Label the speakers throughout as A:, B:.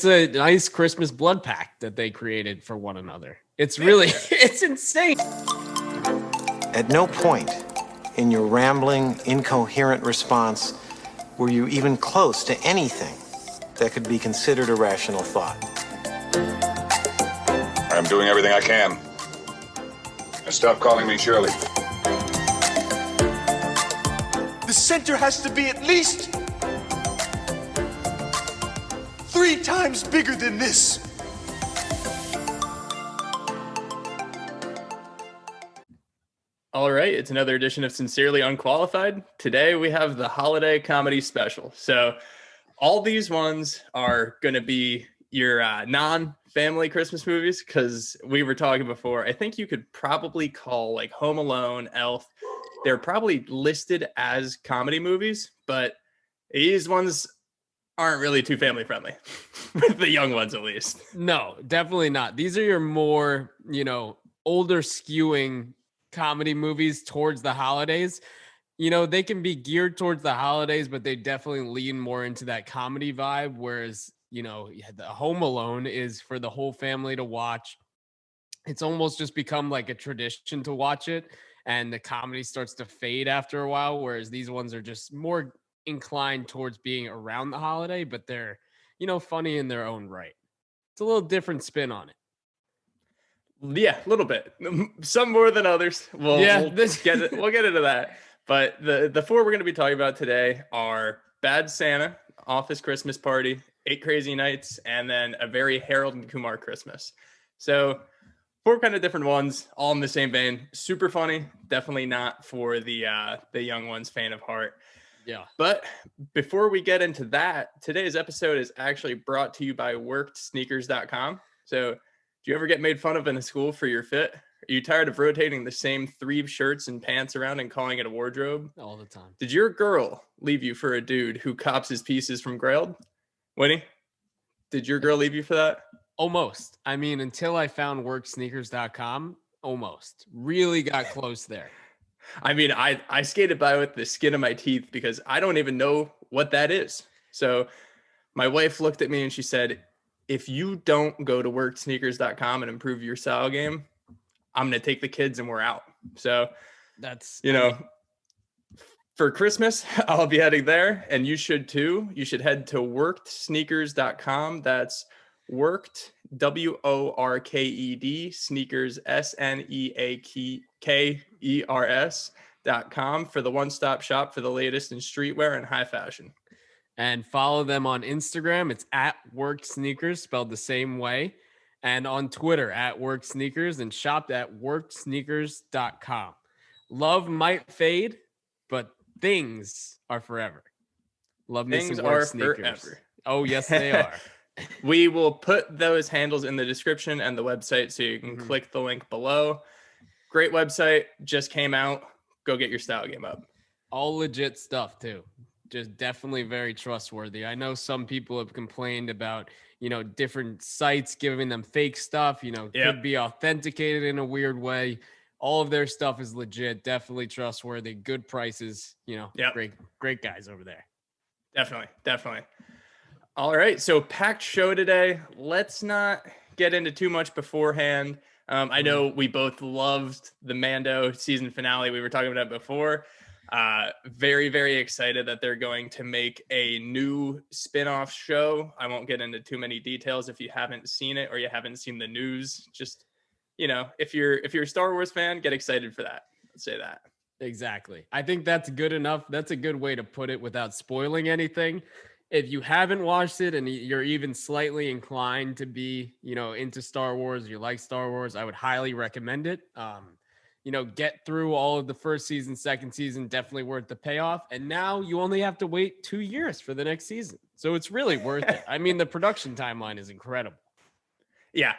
A: a nice Christmas blood pact that they created for one another. It's really, it's insane.
B: At no point in your rambling, incoherent response were you even close to anything that could be considered a rational thought.
C: I'm doing everything I can. And stop calling me Shirley.
D: The center has to be at least 3 times bigger than this.
E: All right, it's another edition of Sincerely Unqualified. Today we have the holiday comedy special. So all these ones are going to be your non-family Christmas movies, because we were talking before. I think you could probably call like Home Alone, Elf. They're probably listed as comedy movies, but these ones aren't really too family friendly, with the young ones at least.
A: No, definitely not. These are your more, older skewing comedy movies towards the holidays. They can be geared towards the holidays, but they definitely lean more into that comedy vibe. Whereas, the Home Alone is for the whole family to watch. It's almost just become like a tradition to watch it, and the comedy starts to fade after a while. Whereas these ones are just more inclined towards being around the holiday, but they're, funny in their own right. It's a little different spin on it.
E: Yeah, a little bit. Some more than others. We'll get into that. But the 4 we're going to be talking about today are Bad Santa, Office Christmas Party, 8 Crazy Nights, and then A Very Harold and Kumar Christmas. So 4 kind of different ones, all in the same vein. Super funny. Definitely not for the young ones, faint of heart.
A: Yeah.
E: But before we get into that, today's episode is actually brought to you by workedsneakers.com. So do you ever get made fun of in school for your fit? Are you tired of rotating the same 3 shirts and pants around and calling it a wardrobe?
A: All the time.
E: Did your girl leave you for a dude who cops his pieces from Grailed? Winnie, did your girl leave you for that?
A: Almost. I mean, until I found worksneakers.com, almost. Really got close there.
E: I mean, I skated by with the skin of my teeth because I don't even know what that is. So my wife looked at me and she said, if you don't go to worksneakers.com and improve your style game, I'm going to take the kids and we're out. So
A: that's,
E: for Christmas, I'll be heading there, and you should too. You should head to workedsneakers.com. That's worked, WORKED, sneakers, SNEAKERS.com for the one-stop shop for the latest in streetwear and high fashion.
A: And follow them on Instagram. It's at Worked Sneakers, spelled the same way. And on Twitter at Worked Sneakers, and shopped at workedsneakers.com. Love might fade, but things are forever. Love me some Worked Sneakers. Forever. Oh, yes, they are.
E: We will put those handles in the description and the website so you can click the link below. Great website. Just came out. Go get your style game up.
A: All legit stuff, too. Just definitely very trustworthy. I know some people have complained about, different sites giving them fake stuff, could be authenticated in a weird way. All of their stuff is legit, definitely trustworthy, good prices, great guys over there.
E: Definitely. All right. So packed show today. Let's not get into too much beforehand. I know we both loved the Mando season finale. We were talking about it before. Very, very excited that they're going to make a new spin-off show. I won't get into too many details if you haven't seen it or you haven't seen the news. Just, if you're a Star Wars fan, get excited for that. Let's say that.
A: Exactly. I think that's good enough. That's a good way to put it without spoiling anything. If you haven't watched it and you're even slightly inclined to be, into Star Wars, you like Star Wars, I would highly recommend it. Get through all of the first season, second season, definitely worth the payoff. And now you only have to wait 2 years for the next season. So it's really worth it. I mean, the production timeline is incredible.
E: Yeah.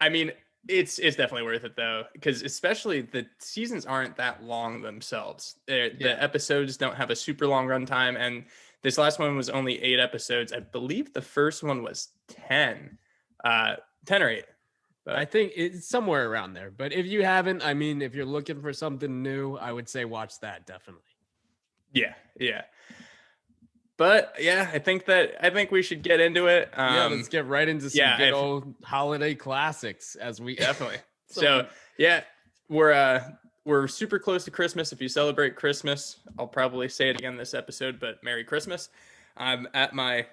E: I mean, it's definitely worth it though, because especially the seasons aren't that long themselves. The episodes don't have a super long runtime. And this last one was only 8 episodes. I believe the first one was 10 or 8.
A: But I think it's somewhere around there. But if you haven't, I mean, if you're looking for something new, I would say watch that definitely.
E: Yeah. But yeah, I think we should get into it.
A: Yeah, let's get right into some
E: yeah,
A: good old holiday classics as we
E: definitely.
A: So
E: So yeah, we're super close to Christmas. If you celebrate Christmas, I'll probably say it again this episode, but Merry Christmas. I'm at my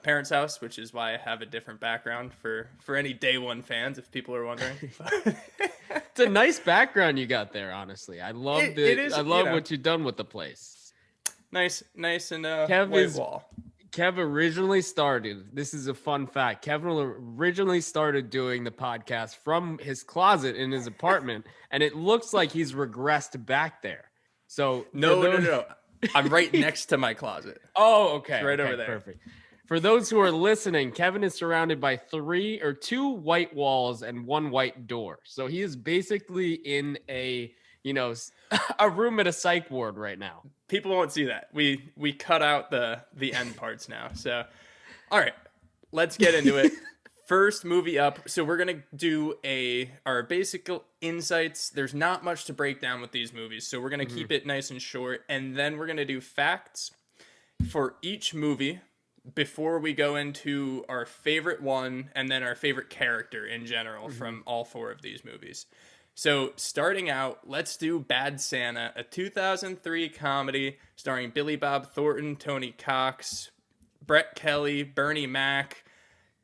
E: parents' house, which is why I have a different background for any Day One fans, if people are wondering.
A: it's a nice background you got there, honestly. I love
E: it is,
A: I love what you've done with the place.
E: Nice and
A: Kev
E: white wall.
A: Kev originally started, this is a fun fact. Kevin originally started doing the podcast from his closet in his apartment, and it looks like he's regressed back there. So
E: No. I'm right next to my closet.
A: Oh, okay.
E: It's right
A: okay,
E: over there.
A: Perfect. For those who are listening, Kevin is surrounded by two white walls and one white door. So he is basically in a room at a psych ward right now.
E: People won't see that. We cut out the end parts now. So, all right, let's get into it. First movie up. So we're gonna do our basic insights. There's not much to break down with these movies, so we're gonna keep it nice and short, and then we're gonna do facts for each movie before we go into our favorite one and then our favorite character in general from all four of these movies. So starting out, let's do Bad Santa, a 2003 comedy starring Billy Bob Thornton, Tony Cox, Brett Kelly, Bernie Mac.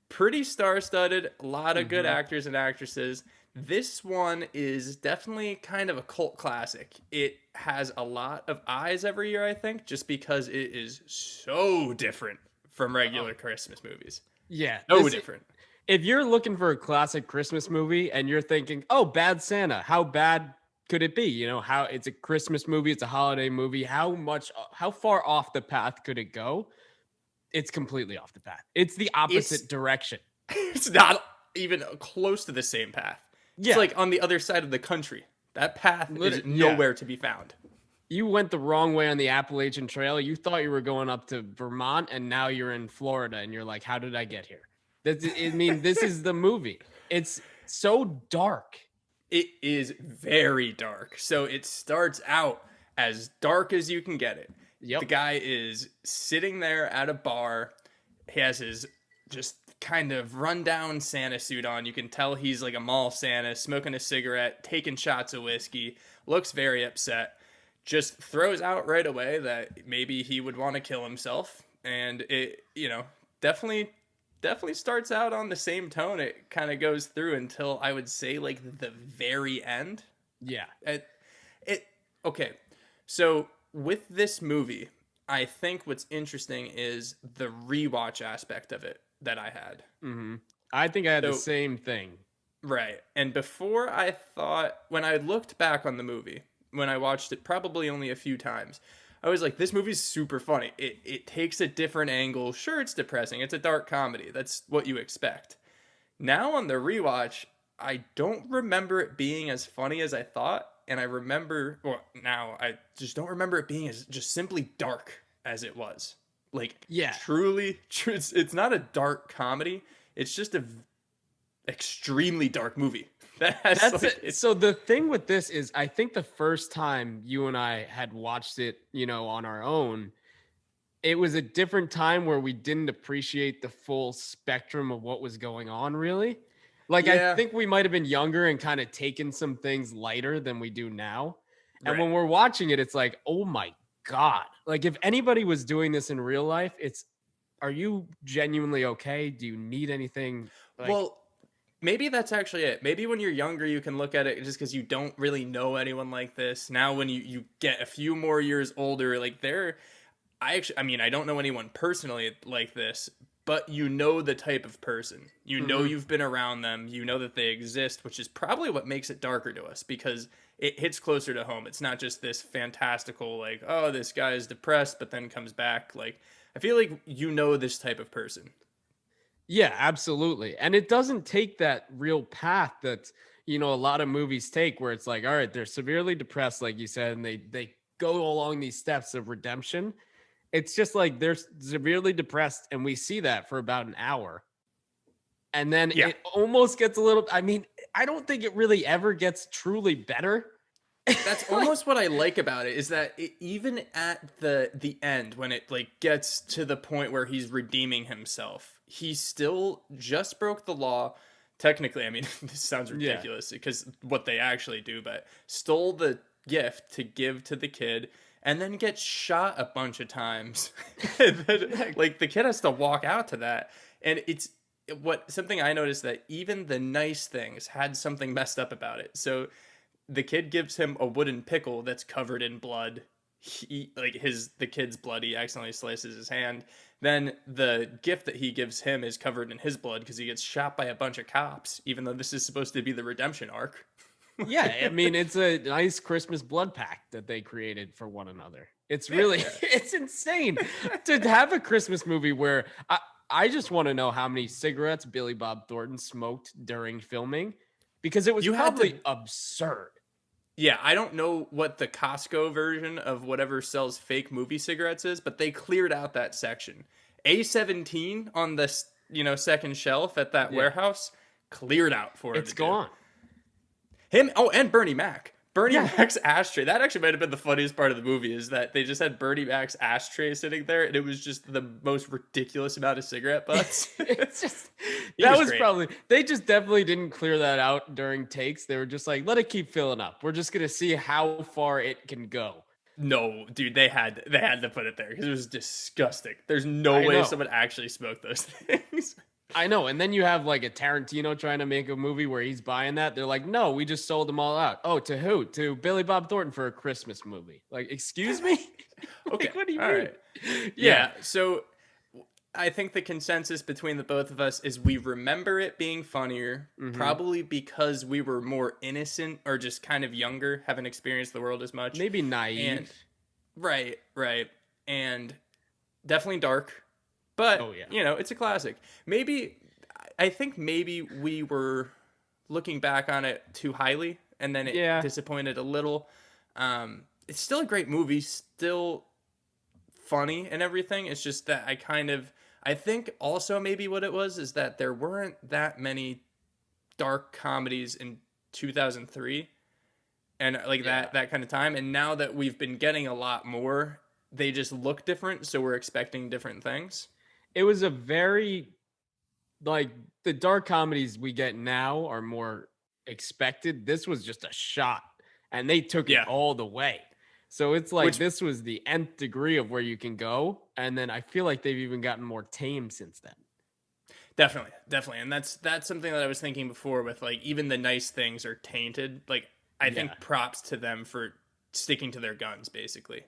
E: Pretty star-studded, a lot of good actors and actresses. This one is definitely kind of a cult classic. It has a lot of eyes every year, I think, just because it is so different from regular Christmas movies.
A: Yeah.
E: So different.
A: If you're looking for a classic Christmas movie and you're thinking, oh, Bad Santa, how bad could it be? You know, how it's a Christmas movie, it's a holiday movie. How far off the path could it go? It's completely off the path. It's the opposite direction.
E: It's not even close to the same path.
A: Yeah.
E: It's like on the other side of the country. That path is nowhere to be found.
A: You went the wrong way on the Appalachian Trail. You thought you were going up to Vermont, and now you're in Florida, and you're like, how did I get here? This is the movie. It's so dark.
E: It is very dark. So it starts out as dark as you can get it.
A: Yep.
E: The guy is sitting there at a bar. He has his just kind of rundown Santa suit on. You can tell he's like a mall Santa, smoking a cigarette, taking shots of whiskey, looks very upset. Just throws out right away that maybe he would want to kill himself. And it, definitely starts out on the same tone. It kind of goes through until I would say like the very end.
A: Yeah.
E: Okay. So with this movie, I think what's interesting is the rewatch aspect of it that I had.
A: Mm-hmm. I think I had the same thing.
E: Right. And before when I looked back on the movie, when I watched it probably only a few times, I was like, this movie's super funny. It takes a different angle. Sure, it's depressing. It's a dark comedy. That's what you expect. Now on the rewatch, I don't remember it being as funny as I thought. And I just don't remember it being as just simply dark as it was. Like,
A: yeah,
E: truly, it's not a dark comedy. It's just a extremely dark movie.
A: That's it. So the thing with this is, I think the first time you and I had watched it, on our own, it was a different time where we didn't appreciate the full spectrum of what was going on, really. Like, yeah. I think we might have been younger and kind of taken some things lighter than we do now. And when we're watching it, it's like, oh my God. Like, if anybody was doing this in real life, are you genuinely okay? Do you need anything?
E: Well, maybe that's actually it. Maybe when you're younger, you can look at it just because you don't really know anyone like this. Now, when you get a few more years older, like I don't know anyone personally like this, but you know the type of person. You know you've been around them. You know that they exist, which is probably what makes it darker to us because it hits closer to home. It's not just this fantastical, like, oh, this guy is depressed, but then comes back. Like, I feel like this type of person.
A: Yeah, absolutely. And it doesn't take that real path that, a lot of movies take where it's like, all right, they're severely depressed, like you said, and they go along these steps of redemption. It's just like they're severely depressed, and we see that for about an hour. And then it almost gets a little, I don't think it really ever gets truly better.
E: That's almost what I like about it, is that even at the end, when it like gets to the point where he's redeeming himself, he still just broke the law. Technically, I mean, this sounds
A: Yeah.
E: ridiculous because what they actually do, but stole the gift to give to the kid and then gets shot a bunch of times. And then, like, the kid has to walk out to that. And it's something I noticed, that even the nice things had something messed up about it. So the kid gives him a wooden pickle that's covered in blood. The kid's blood, he accidentally slices his hand. Then the gift that he gives him is covered in his blood because he gets shot by a bunch of cops, even though this is supposed to be the redemption arc.
A: Yeah, I mean, it's a nice Christmas blood pact that they created for one another. It's really, it's insane to have a Christmas movie where I just want to know how many cigarettes Billy Bob Thornton smoked during filming, because it was probably absurd.
E: Yeah, I don't know what the Costco version of whatever sells fake movie cigarettes is, but they cleared out that section. A17 on the second shelf at that warehouse cleared out for it.
A: It's gone.
E: Him, and Bernie Mac. Bernie Mac's ashtray. That actually might have been the funniest part of the movie, is that they just had Bernie Mac's ashtray sitting there, and it was just the most ridiculous amount of cigarette butts.
A: It's just
E: That was
A: probably, they just definitely didn't clear that out during takes. They were just like, let it keep filling up. We're just gonna see how far it can go.
E: No, dude, they had to put it there because it was disgusting. There's no way someone actually smoked those things.
A: I know. And then you have like a Tarantino trying to make a movie where he's buying that. They're like, no, we just sold them all out. Oh, to who? To Billy Bob Thornton for a Christmas movie. Like, excuse me?
E: Okay.
A: Like, what do you
E: all
A: mean?
E: Right. Yeah. So I think the consensus between the both of us is we remember it being funnier, probably because we were more innocent or just kind of younger, haven't experienced the world as much.
A: Maybe naive.
E: Right. And definitely dark. But, it's a classic. I think maybe we were looking back on it too highly, and then it disappointed a little. It's still a great movie, still funny and everything. It's just that I think also maybe what it was is that there weren't that many dark comedies in 2003 and that kind of time. And now that we've been getting a lot more, they just look different. So we're expecting different things.
A: It was a very, like, the dark comedies we get now are more expected. This was just a shot, and they took it all the way. So it's like, this was the nth degree of where you can go. And then I feel like they've even gotten more tame since then.
E: Definitely. And that's something that I was thinking before with, like, even the nice things are tainted. Like, I think props to them for sticking to their guns, basically.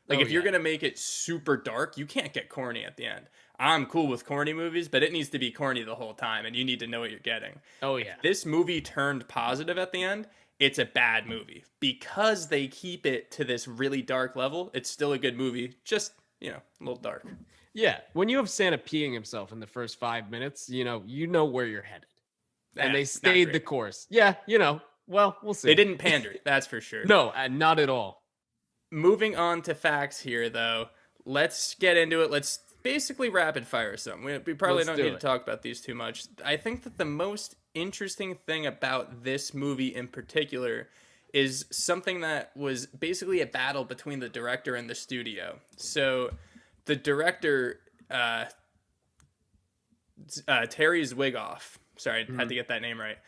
E: Like, if you're going to make it super dark, you can't get corny at the end. I'm cool with corny movies, but it needs to be corny the whole time, and you need to know what you're getting.
A: Oh, yeah.
E: If this movie turned positive at the end, it's a bad movie. Because they keep it to this really dark level, it's still a good movie, just, a little dark.
A: Yeah. When you have Santa peeing himself in the first 5 minutes, you know where you're headed. And they stayed the course. Yeah, well, we'll see.
E: They didn't pander, that's for sure.
A: No, not at all.
E: Moving on to facts here, though, let's get into it. Let's basically rapid fire some. We probably don't need to talk about these too much. I think that the most interesting thing about this movie in particular is something that was basically a battle between the director and the studio. So the director, Terry Zwigoff, sorry, I had to get that name right.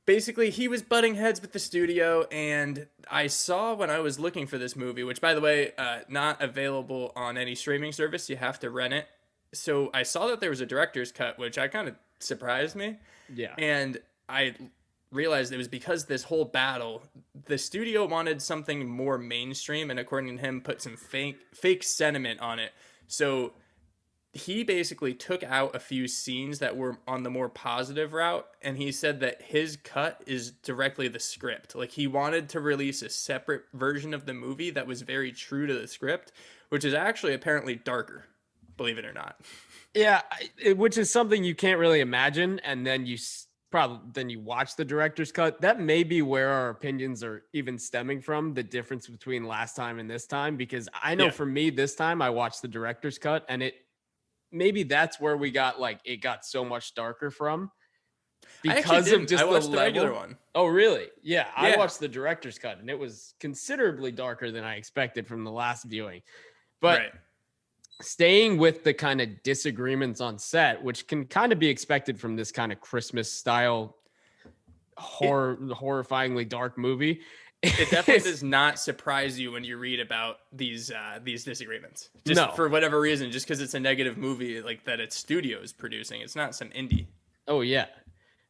E: Basically, he was butting heads with the studio, and I saw when I was looking for this movie, which, by the way, not available on any streaming service. You have to rent it. So I saw that there was a director's cut, which I kind of surprised me.
A: Yeah.
E: And I realized it was because this whole battle, the studio wanted something more mainstream, and according to him, put some fake sentiment on it. So he basically took out a few scenes that were on the more positive route, and he said that his cut is directly the script. Like, he wanted to release a separate version of the movie that was very true to the script, which is actually apparently darker, believe it or not.
A: Yeah, which is something you can't really imagine, and then you watch the director's cut. That may be where our opinions are even stemming from, the difference between last time and this time, because I know for me, this time I watched the director's cut, and maybe that's where it got so much darker from. because of just
E: I watched
A: the
E: the regular
A: level.
E: one.
A: Oh, really? Yeah, I
E: Yeah.
A: watched the director's cut, and it was considerably darker than I expected from the last viewing. But
E: Right.
A: staying with the kind of disagreements on set, which can kind of be expected from this kind of Christmas style horrifyingly dark movie.
E: It definitely does not surprise you when you read about these disagreements. Just
A: No.
E: for whatever reason, just because it's a negative movie like that, its studios producing. It's not some indie.
A: Oh yeah.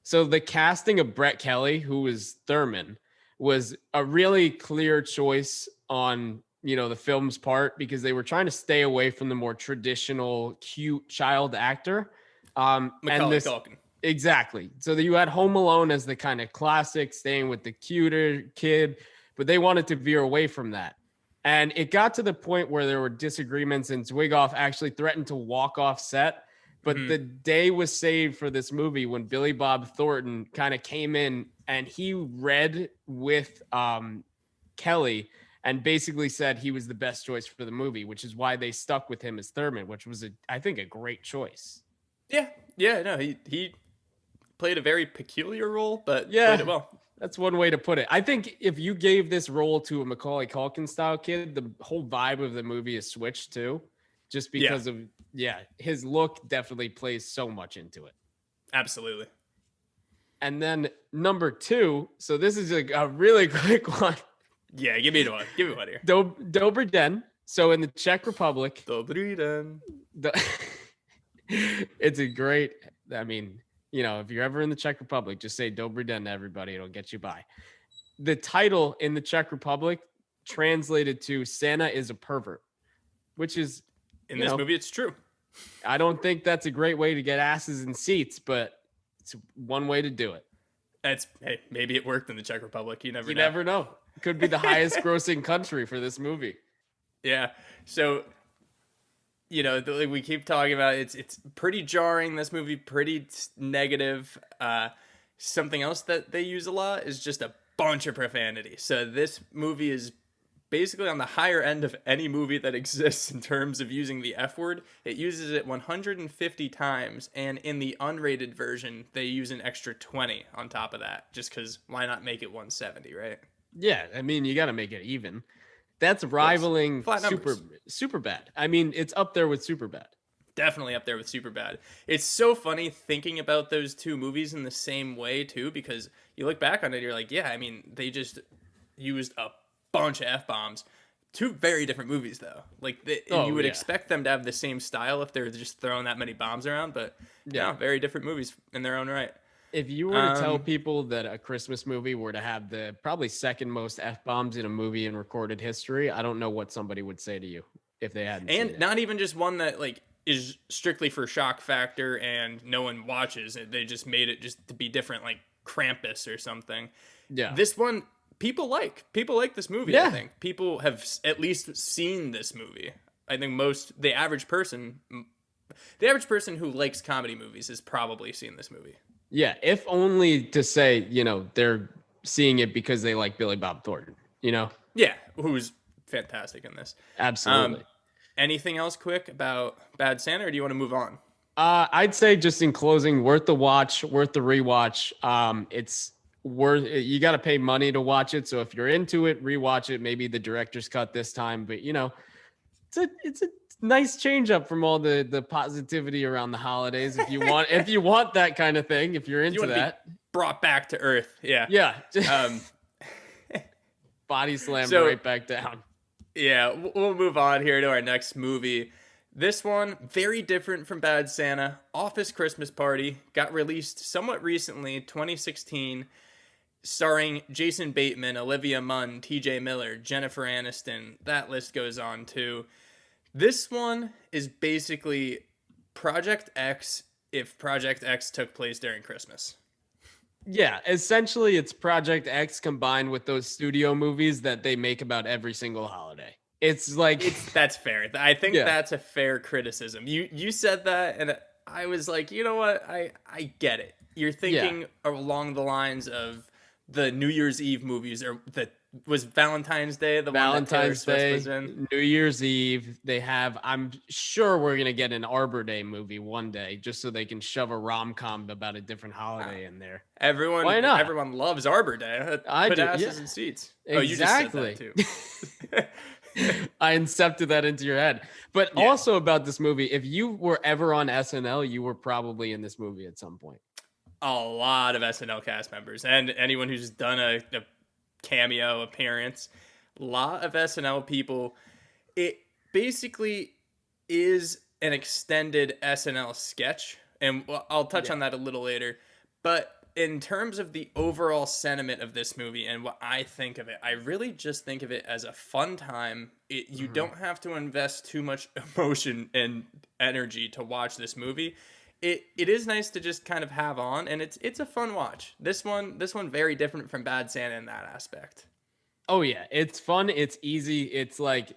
A: So the casting of Brett Kelly, who was Thurman, was a really clear choice on the film's part because they were trying to stay away from the more traditional cute child actor.
E: Macaulay Culkin.
A: Exactly. So that you had Home Alone as the kind of classic, staying with the cuter kid, but they wanted to veer away from that. And it got to the point where there were disagreements, and Zwigoff actually threatened to walk off set. But the day was saved for this movie when Billy Bob Thornton kind of came in and he read with Kelly and basically said he was the best choice for the movie, which is why they stuck with him as Thurman, which was, I think, a great choice.
E: Yeah. No, he played a very peculiar role, but
A: Yeah,
E: played it well.
A: That's one way to put it. I think if you gave this role to a Macaulay Culkin style kid, the whole vibe of the movie is switched too, just because of his look definitely plays so much into it.
E: Absolutely.
A: And then number 2, so this is a really quick one.
E: Yeah, give me one. Give me one here.
A: Dobry Den. So in the Czech Republic,
E: Dobrý den.
A: it's a great. I mean, if you're ever in the Czech Republic, just say Dobrý den to everybody. It'll get you by. The title in the Czech Republic translated to Santa is a pervert, which is
E: in this movie, it's true.
A: I don't think that's a great way to get asses in seats, but it's one way to do it.
E: Hey, maybe it worked in the Czech Republic. You never
A: know. It could be the highest grossing country for this movie.
E: Yeah. So, we keep talking about it. It's pretty jarring, this movie, pretty negative. Something else that they use a lot is just a bunch of profanity. So this movie is basically on the higher end of any movie that exists in terms of using the F word. It uses it 150 times, and in the unrated version, they use an extra 20 on top of that, just because why not make it 170, right?
A: Yeah, I mean, you got to make it even. That's rivaling super bad. I mean, it's up there with super bad.
E: Definitely up there with super bad. It's so funny thinking about those two movies in the same way too, because you look back on it, you're like, yeah, I mean, they just used a bunch of F-bombs. Two very different movies though. You would expect them to have the same style if they're just throwing that many bombs around, but no, very different movies in their own right.
A: If you were to tell people that a Christmas movie were to have the probably second most F-bombs in a movie in recorded history, I don't know what somebody would say to you if they hadn't seen it.
E: Not even just one that is strictly for shock factor and no one watches. They just made it just to be different, like Krampus or something. Yeah. This one, people like this movie. Yeah. I think people have at least seen this movie. I think the average person who likes comedy movies has probably seen this movie.
A: Yeah, if only to say, they're seeing it because they like Billy Bob Thornton,
E: Yeah, who's fantastic in this.
A: Absolutely.
E: Anything else quick about Bad Santa, or do you want to move on?
A: I'd say just in closing, worth the watch, worth the rewatch. It's worth. You got to pay money to watch it. So if you're into it, rewatch it. Maybe the director's cut this time, but it's a nice change up from all the positivity around the holidays. If you want that kind of thing, if you're into that,
E: brought back to earth. Yeah.
A: Body slam right back down.
E: Yeah, we'll move on here to our next movie. This one, very different from Bad Santa. Office Christmas Party got released somewhat recently, 2016, starring Jason Bateman, Olivia Munn, T.J. Miller, Jennifer Aniston. That list goes on too. This one is basically Project X if Project X took place during Christmas.
A: Yeah, essentially it's Project X combined with those studio movies that they make about every single holiday.
E: That's fair. I think that's a fair criticism. You said that, and I was like, you know what? I get it. You're thinking along the lines of the New Year's Eve movies or the was Valentine's Day the one that Taylor
A: Valentine's
E: Swift
A: Day,
E: was in?
A: New Year's Eve. They have, I'm sure we're going to get an Arbor Day movie one day just so they can shove a rom-com about a different holiday in there. Why not?
E: Everyone loves Arbor Day.
A: I
E: Put
A: do,
E: asses
A: yeah.
E: in seats.
A: Exactly.
E: Oh, you just said that too.
A: I incepted that into your head. But also about this movie, if you were ever on SNL, you were probably in this movie at some point.
E: A lot of SNL cast members and anyone who's done a cameo appearance, a lot of SNL people. It basically is an extended SNL sketch, and I'll touch on that a little later. But in terms of the overall sentiment of this movie and what I think of it, I really just think of it as a fun time. You don't have to invest too much emotion and energy to watch this movie. It is nice to just kind of have on, and it's a fun watch. This one very different from Bad Santa in that aspect.
A: Oh yeah, it's fun, it's easy. It's like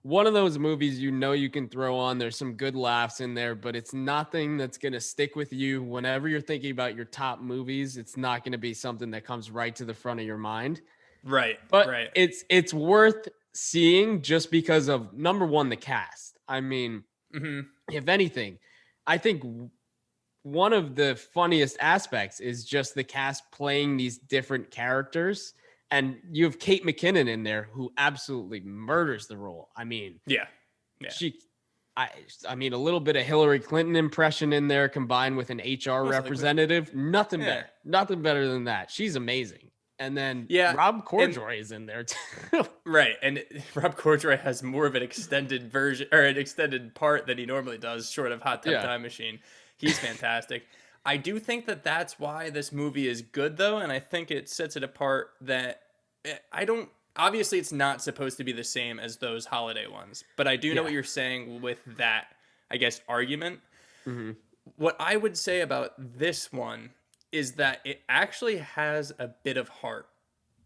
A: one of those movies you can throw on. There's some good laughs in there, but it's nothing that's going to stick with you whenever you're thinking about your top movies. It's not going to be something that comes right to the front of your mind.
E: Right.
A: But
E: right.
A: it's worth seeing just because of, number one, the cast. I mean, if anything, I think one of the funniest aspects is just the cast playing these different characters. And you have Kate McKinnon in there who absolutely murders the role. I mean, I mean, a little bit of Hillary Clinton impression in there combined with an HR representative. Nothing better than that. She's amazing. And then Rob Corddry is in there too.
E: Right. And Rob Corddry has more of an extended version or an extended part than he normally does, short of Hot Tub Time Machine. He's fantastic. I do think that that's why this movie is good, though, and I think it sets it apart that obviously it's not supposed to be the same as those holiday ones, but I do know what you're saying with that, I guess, argument. What I would say about this one is that it actually has a bit of heart.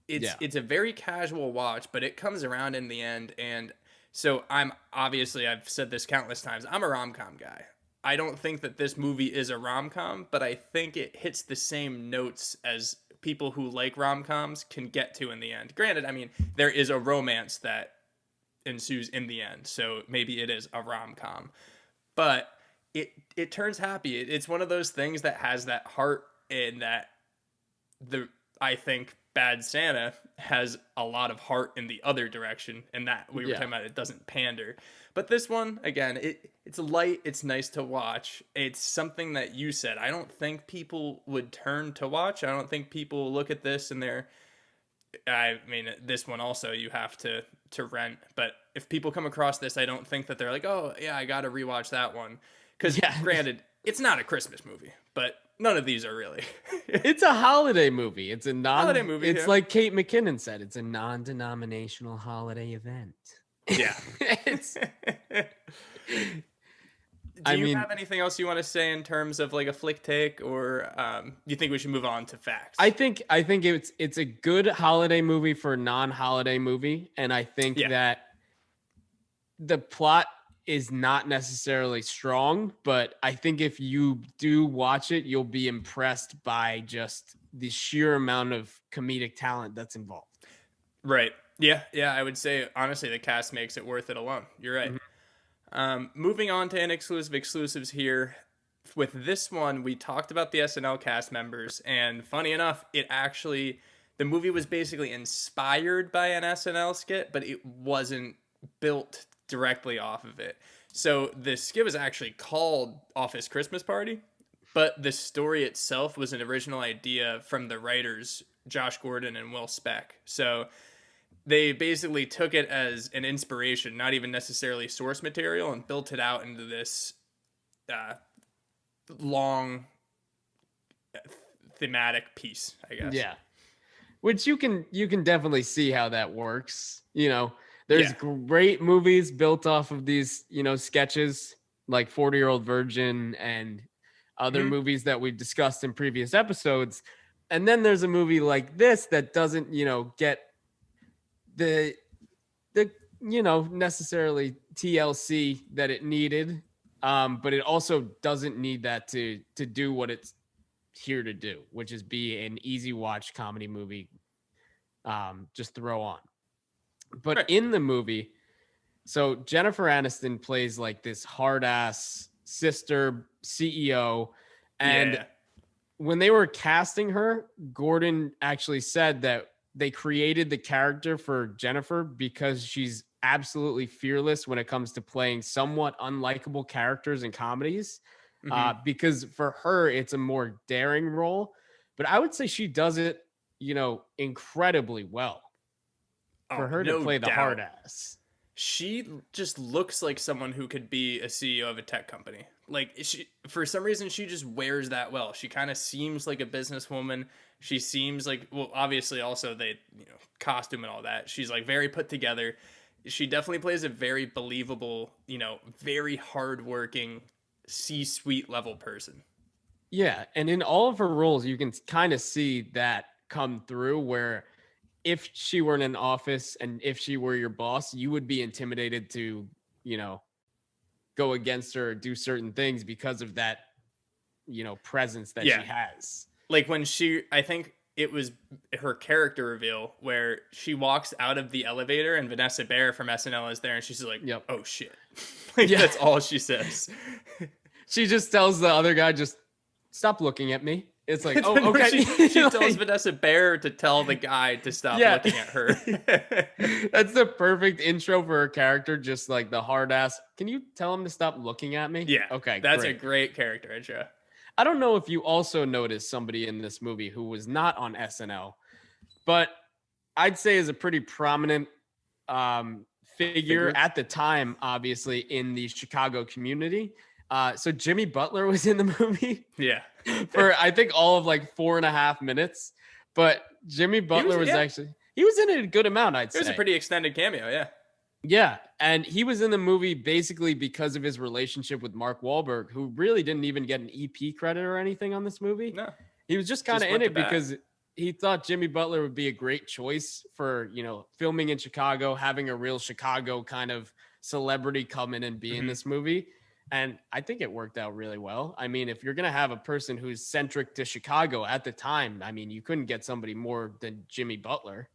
E: It's a very casual watch, but it comes around in the end, and so I've said this countless times, I'm a rom-com guy. I don't think that this movie is a rom-com, but I think it hits the same notes as people who like rom-coms can get to in the end. Granted, I mean, there is a romance that ensues in the end, so maybe it is a rom-com. But it turns happy. It's one of those things that has that heart, and that I think Bad Santa has a lot of heart in the other direction, and that we were talking about, it doesn't pander. But this one, again, it's light, it's nice to watch. It's something that you said, I don't think people would turn to watch. I don't think people look at this and I mean, this one also you have to rent. But if people come across this, I don't think that they're like, oh, yeah, I got to rewatch that one. Because granted, it's not a Christmas movie, but none of these are really.
A: It's a holiday movie. It's a
E: holiday movie.
A: It's like Kate McKinnon said, it's a non-denominational holiday event.
E: Yeah. Do you have anything else you want to say in terms of like a flick take, or you think we should move on to facts?
A: I think it's a good holiday movie for a non-holiday movie, and I think that the plot is not necessarily strong, but I think if you do watch it, you'll be impressed by just the sheer amount of comedic talent that's involved.
E: Right. Yeah, I would say, honestly, the cast makes it worth it alone. You're right. Moving on to Inexclusive exclusives here. With this one, we talked about the SNL cast members, and funny enough, the movie was basically inspired by an SNL skit, but it wasn't built directly off of it. So the skit was actually called Office Christmas Party, but the story itself was an original idea from the writers, Josh Gordon and Will Speck. So they basically took it as an inspiration, not even necessarily source material, and built it out into this long thematic piece, I guess.
A: Yeah. Which you can definitely see how that works. You know, there's great movies built off of these, sketches like 40-Year-Old Virgin and other movies that we've discussed in previous episodes. And then there's a movie like this that doesn't, get the necessarily TLC that it needed, but it also doesn't need that to do what it's here to do, which is be an easy watch comedy movie just throw on. But
E: Right.
A: in the movie, so Jennifer Aniston plays like this hard ass sister CEO. And
E: Yeah.
A: when they were casting her, Gordon actually said that they created the character for Jennifer because she's absolutely fearless when it comes to playing somewhat unlikable characters in comedies.
E: Hmm.
A: Because for her, it's a more daring role. But I would say she does it, incredibly well for
E: Oh,
A: her to
E: no
A: play the hard
E: doubt.
A: ass.
E: She just looks like someone who could be a CEO of a tech company. Like she, for some reason, she just wears that well. She kind of seems like a businesswoman. She seems like, well, obviously also they, costume and all that. She's like very put together. She definitely plays a very believable, very hardworking C-suite level person.
A: Yeah, and in all of her roles, you can kind of see that come through where if she were in an office and if she were your boss, you would be intimidated to, you know, go against her or do certain things because of that, presence that she
E: Yeah.
A: has.
E: Like when I think it was her character reveal where she walks out of the elevator and Vanessa Bayer from SNL is there and she's like,
A: Yep.
E: oh shit. Like
A: Yeah.
E: that's all she says.
A: She just tells the other guy, just stop looking at me. It's like,
E: No,
A: oh, okay.
E: she tells
A: Like,
E: Vanessa Bayer to tell the guy to stop
A: yeah.
E: looking at her.
A: That's the perfect intro for her character. Just like the hard ass. Can you tell him to stop looking at me?
E: Yeah.
A: Okay.
E: That's
A: great.
E: a great character intro.
A: I don't know if you also noticed somebody in this movie who was not on SNL, but I'd say is a pretty prominent figure at the time, obviously, in the Chicago community. So Jimmy Butler was in the movie
E: Yeah.
A: for, I think, all of like 4.5 minutes. But Jimmy Butler was
E: yeah.
A: actually, he was in it a good amount, I'd say.
E: It was a pretty extended cameo. Yeah.
A: Yeah, and he was in the movie basically because of his relationship with Mark Wahlberg, who really didn't even get an EP credit or anything on this movie.
E: No.
A: He was just kind of
E: went
A: in
E: to
A: it
E: bat.
A: because he thought Jimmy Butler would be a great choice for, filming in Chicago, having a real Chicago kind of celebrity come in and be in this movie. And I think it worked out really well. I mean, if you're going to have a person who's centric to Chicago at the time, I mean, you couldn't get somebody more than Jimmy Butler.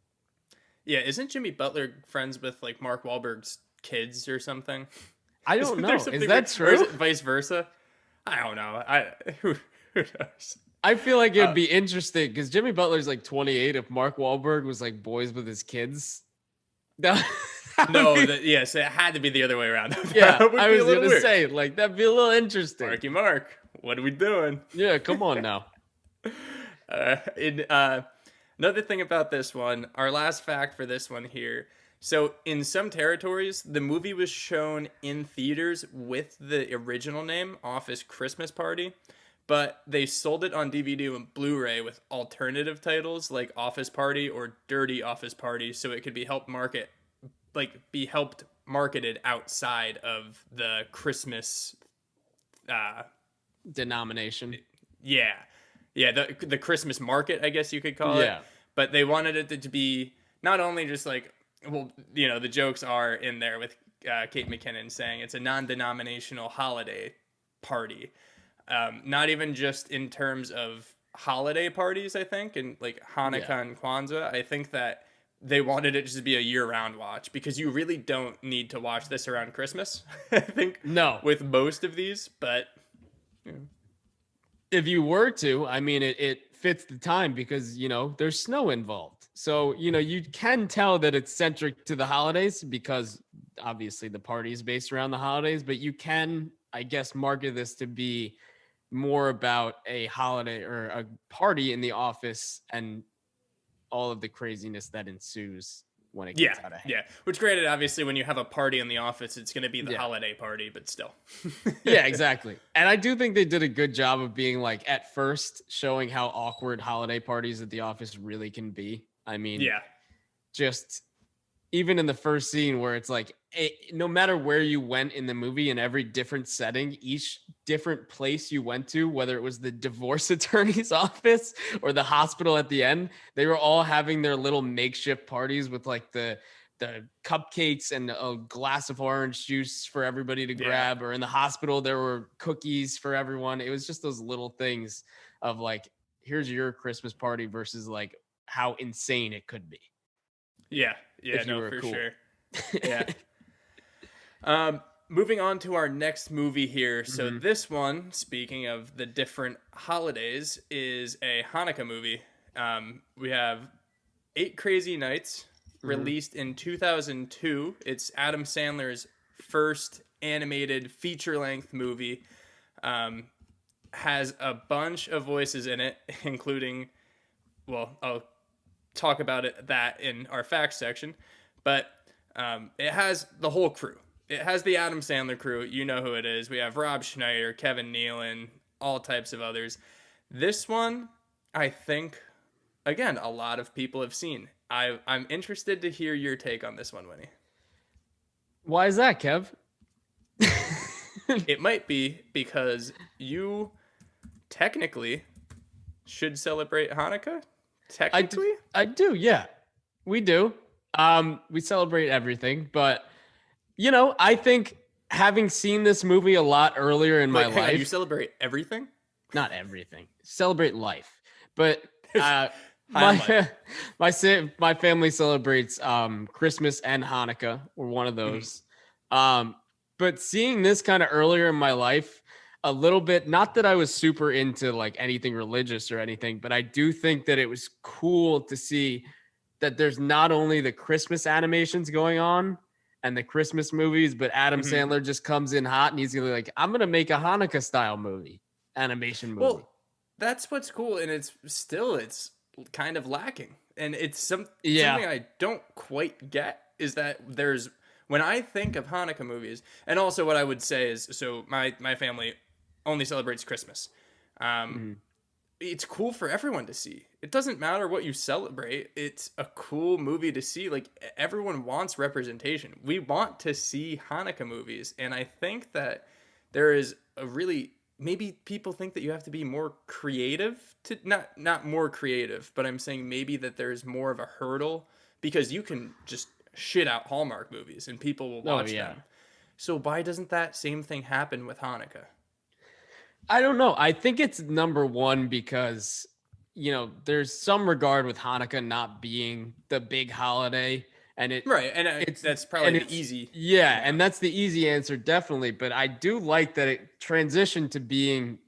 E: Yeah. Isn't Jimmy Butler friends with like Mark Wahlberg's kids or something?
A: I don't know. Is
E: Something
A: that
E: or is
A: true?
E: it vice versa? I don't know. Who knows?
A: I feel like it'd be interesting because Jimmy Butler's like 28. If Mark Wahlberg was like boys with his kids, that
E: No,
A: would be,
E: yes, it had to be be the other way around.
A: yeah,
E: That would
A: I
E: be a
A: was
E: little
A: gonna
E: weird.
A: say like that'd be a little interesting.
E: Mark, what are we doing?
A: Yeah, come on now.
E: Another thing about this one, our last fact for this one here. So in some territories, the movie was shown in theaters with the original name, Office Christmas Party, but they sold it on DVD and Blu-ray with alternative titles like Office Party or Dirty Office Party, so it could be helped marketed outside of the Christmas.
A: Denomination.
E: Yeah, the Christmas market, I guess you could call it.
A: Yeah.
E: But they wanted it to be not only just like, well, the jokes are in there with Kate McKinnon saying it's a non-denominational holiday party. Not even just in terms of holiday parties, I think, and like Hanukkah and Kwanzaa. I think that they wanted it just to be a year-round watch because you really don't need to watch this around Christmas. I think
A: No.
E: with most of these, but
A: If you were to, I mean, it fits the time because there's snow involved. So you can tell that it's centric to the holidays because obviously the party is based around the holidays. But you can, I guess, market this to be more about a holiday or a party in the office and all of the craziness that ensues when it gets out of hand.
E: Yeah. Which, granted, obviously, when you have a party in the office, it's going to be the
A: Yeah.
E: holiday party, but still.
A: Yeah, exactly. And I do think they did a good job of being like at first showing how awkward holiday parties at the office really can be. I mean,
E: Yeah.
A: just even in the first scene where it's like, no matter where you went in the movie, in every different setting, each different place you went to, whether it was the divorce attorney's office or the hospital at the end, they were all having their little makeshift parties with like the cupcakes and a glass of orange juice for everybody to grab. Or in the hospital, there were cookies for everyone. It was just those little things of like, here's your Christmas party versus like how insane it could be.
E: Yeah. Yeah.
A: if you
E: No,
A: were
E: for
A: cool.
E: sure. Yeah. Moving on to our next movie here. So this one, speaking of the different holidays, is a Hanukkah movie. We have Eight Crazy Nights, released in 2002. It's Adam Sandler's first animated feature-length movie. Has a bunch of voices in it, including, well, I'll talk about that in our facts section, but it has the whole crew. It has the Adam Sandler crew. You know who it is. We have Rob Schneider, Kevin Nealon, all types of others. This one, I think, again, a lot of people have seen. I'm interested to hear your take on this one, Winnie.
A: Why is that, Kev?
E: It might be because you technically should celebrate Hanukkah. Technically?
A: I do, yeah. We do. We celebrate everything, but I think having seen this movie a lot earlier in my
E: Wait, hang on,
A: life,
E: you celebrate everything?
A: not everything, celebrate life, but
E: High on
A: my my family celebrates Christmas and Hanukkah. We're one of those. But seeing this kind of earlier in my life, a little bit, not that I was super into like anything religious or anything, but I do think that it was cool to see that there's not only the Christmas animations going on and the Christmas movies, but Adam Sandler just comes in hot and he's gonna be like, I'm gonna make a Hanukkah style animation movie.
E: Well, that's what's cool, and it's kind of lacking, and it's something I don't quite get is that when I think of Hanukkah movies, and also what I would say is, so my family only celebrates Christmas. It's cool for everyone to see. It doesn't matter what you celebrate. It's a cool movie to see. Like, everyone wants representation. We want to see Hanukkah movies. And I think that there is maybe people think that you have to be more creative to not more creative, but I'm saying maybe that there's more of a hurdle because you can just shit out Hallmark movies and people will watch them. So why doesn't that same thing happen with Hanukkah?
A: I don't know. I think it's number one because, there's some regard with Hanukkah not being the big holiday. And
E: that's probably the easy.
A: Yeah, and that's the easy answer, definitely. But I do like that it transitioned to being,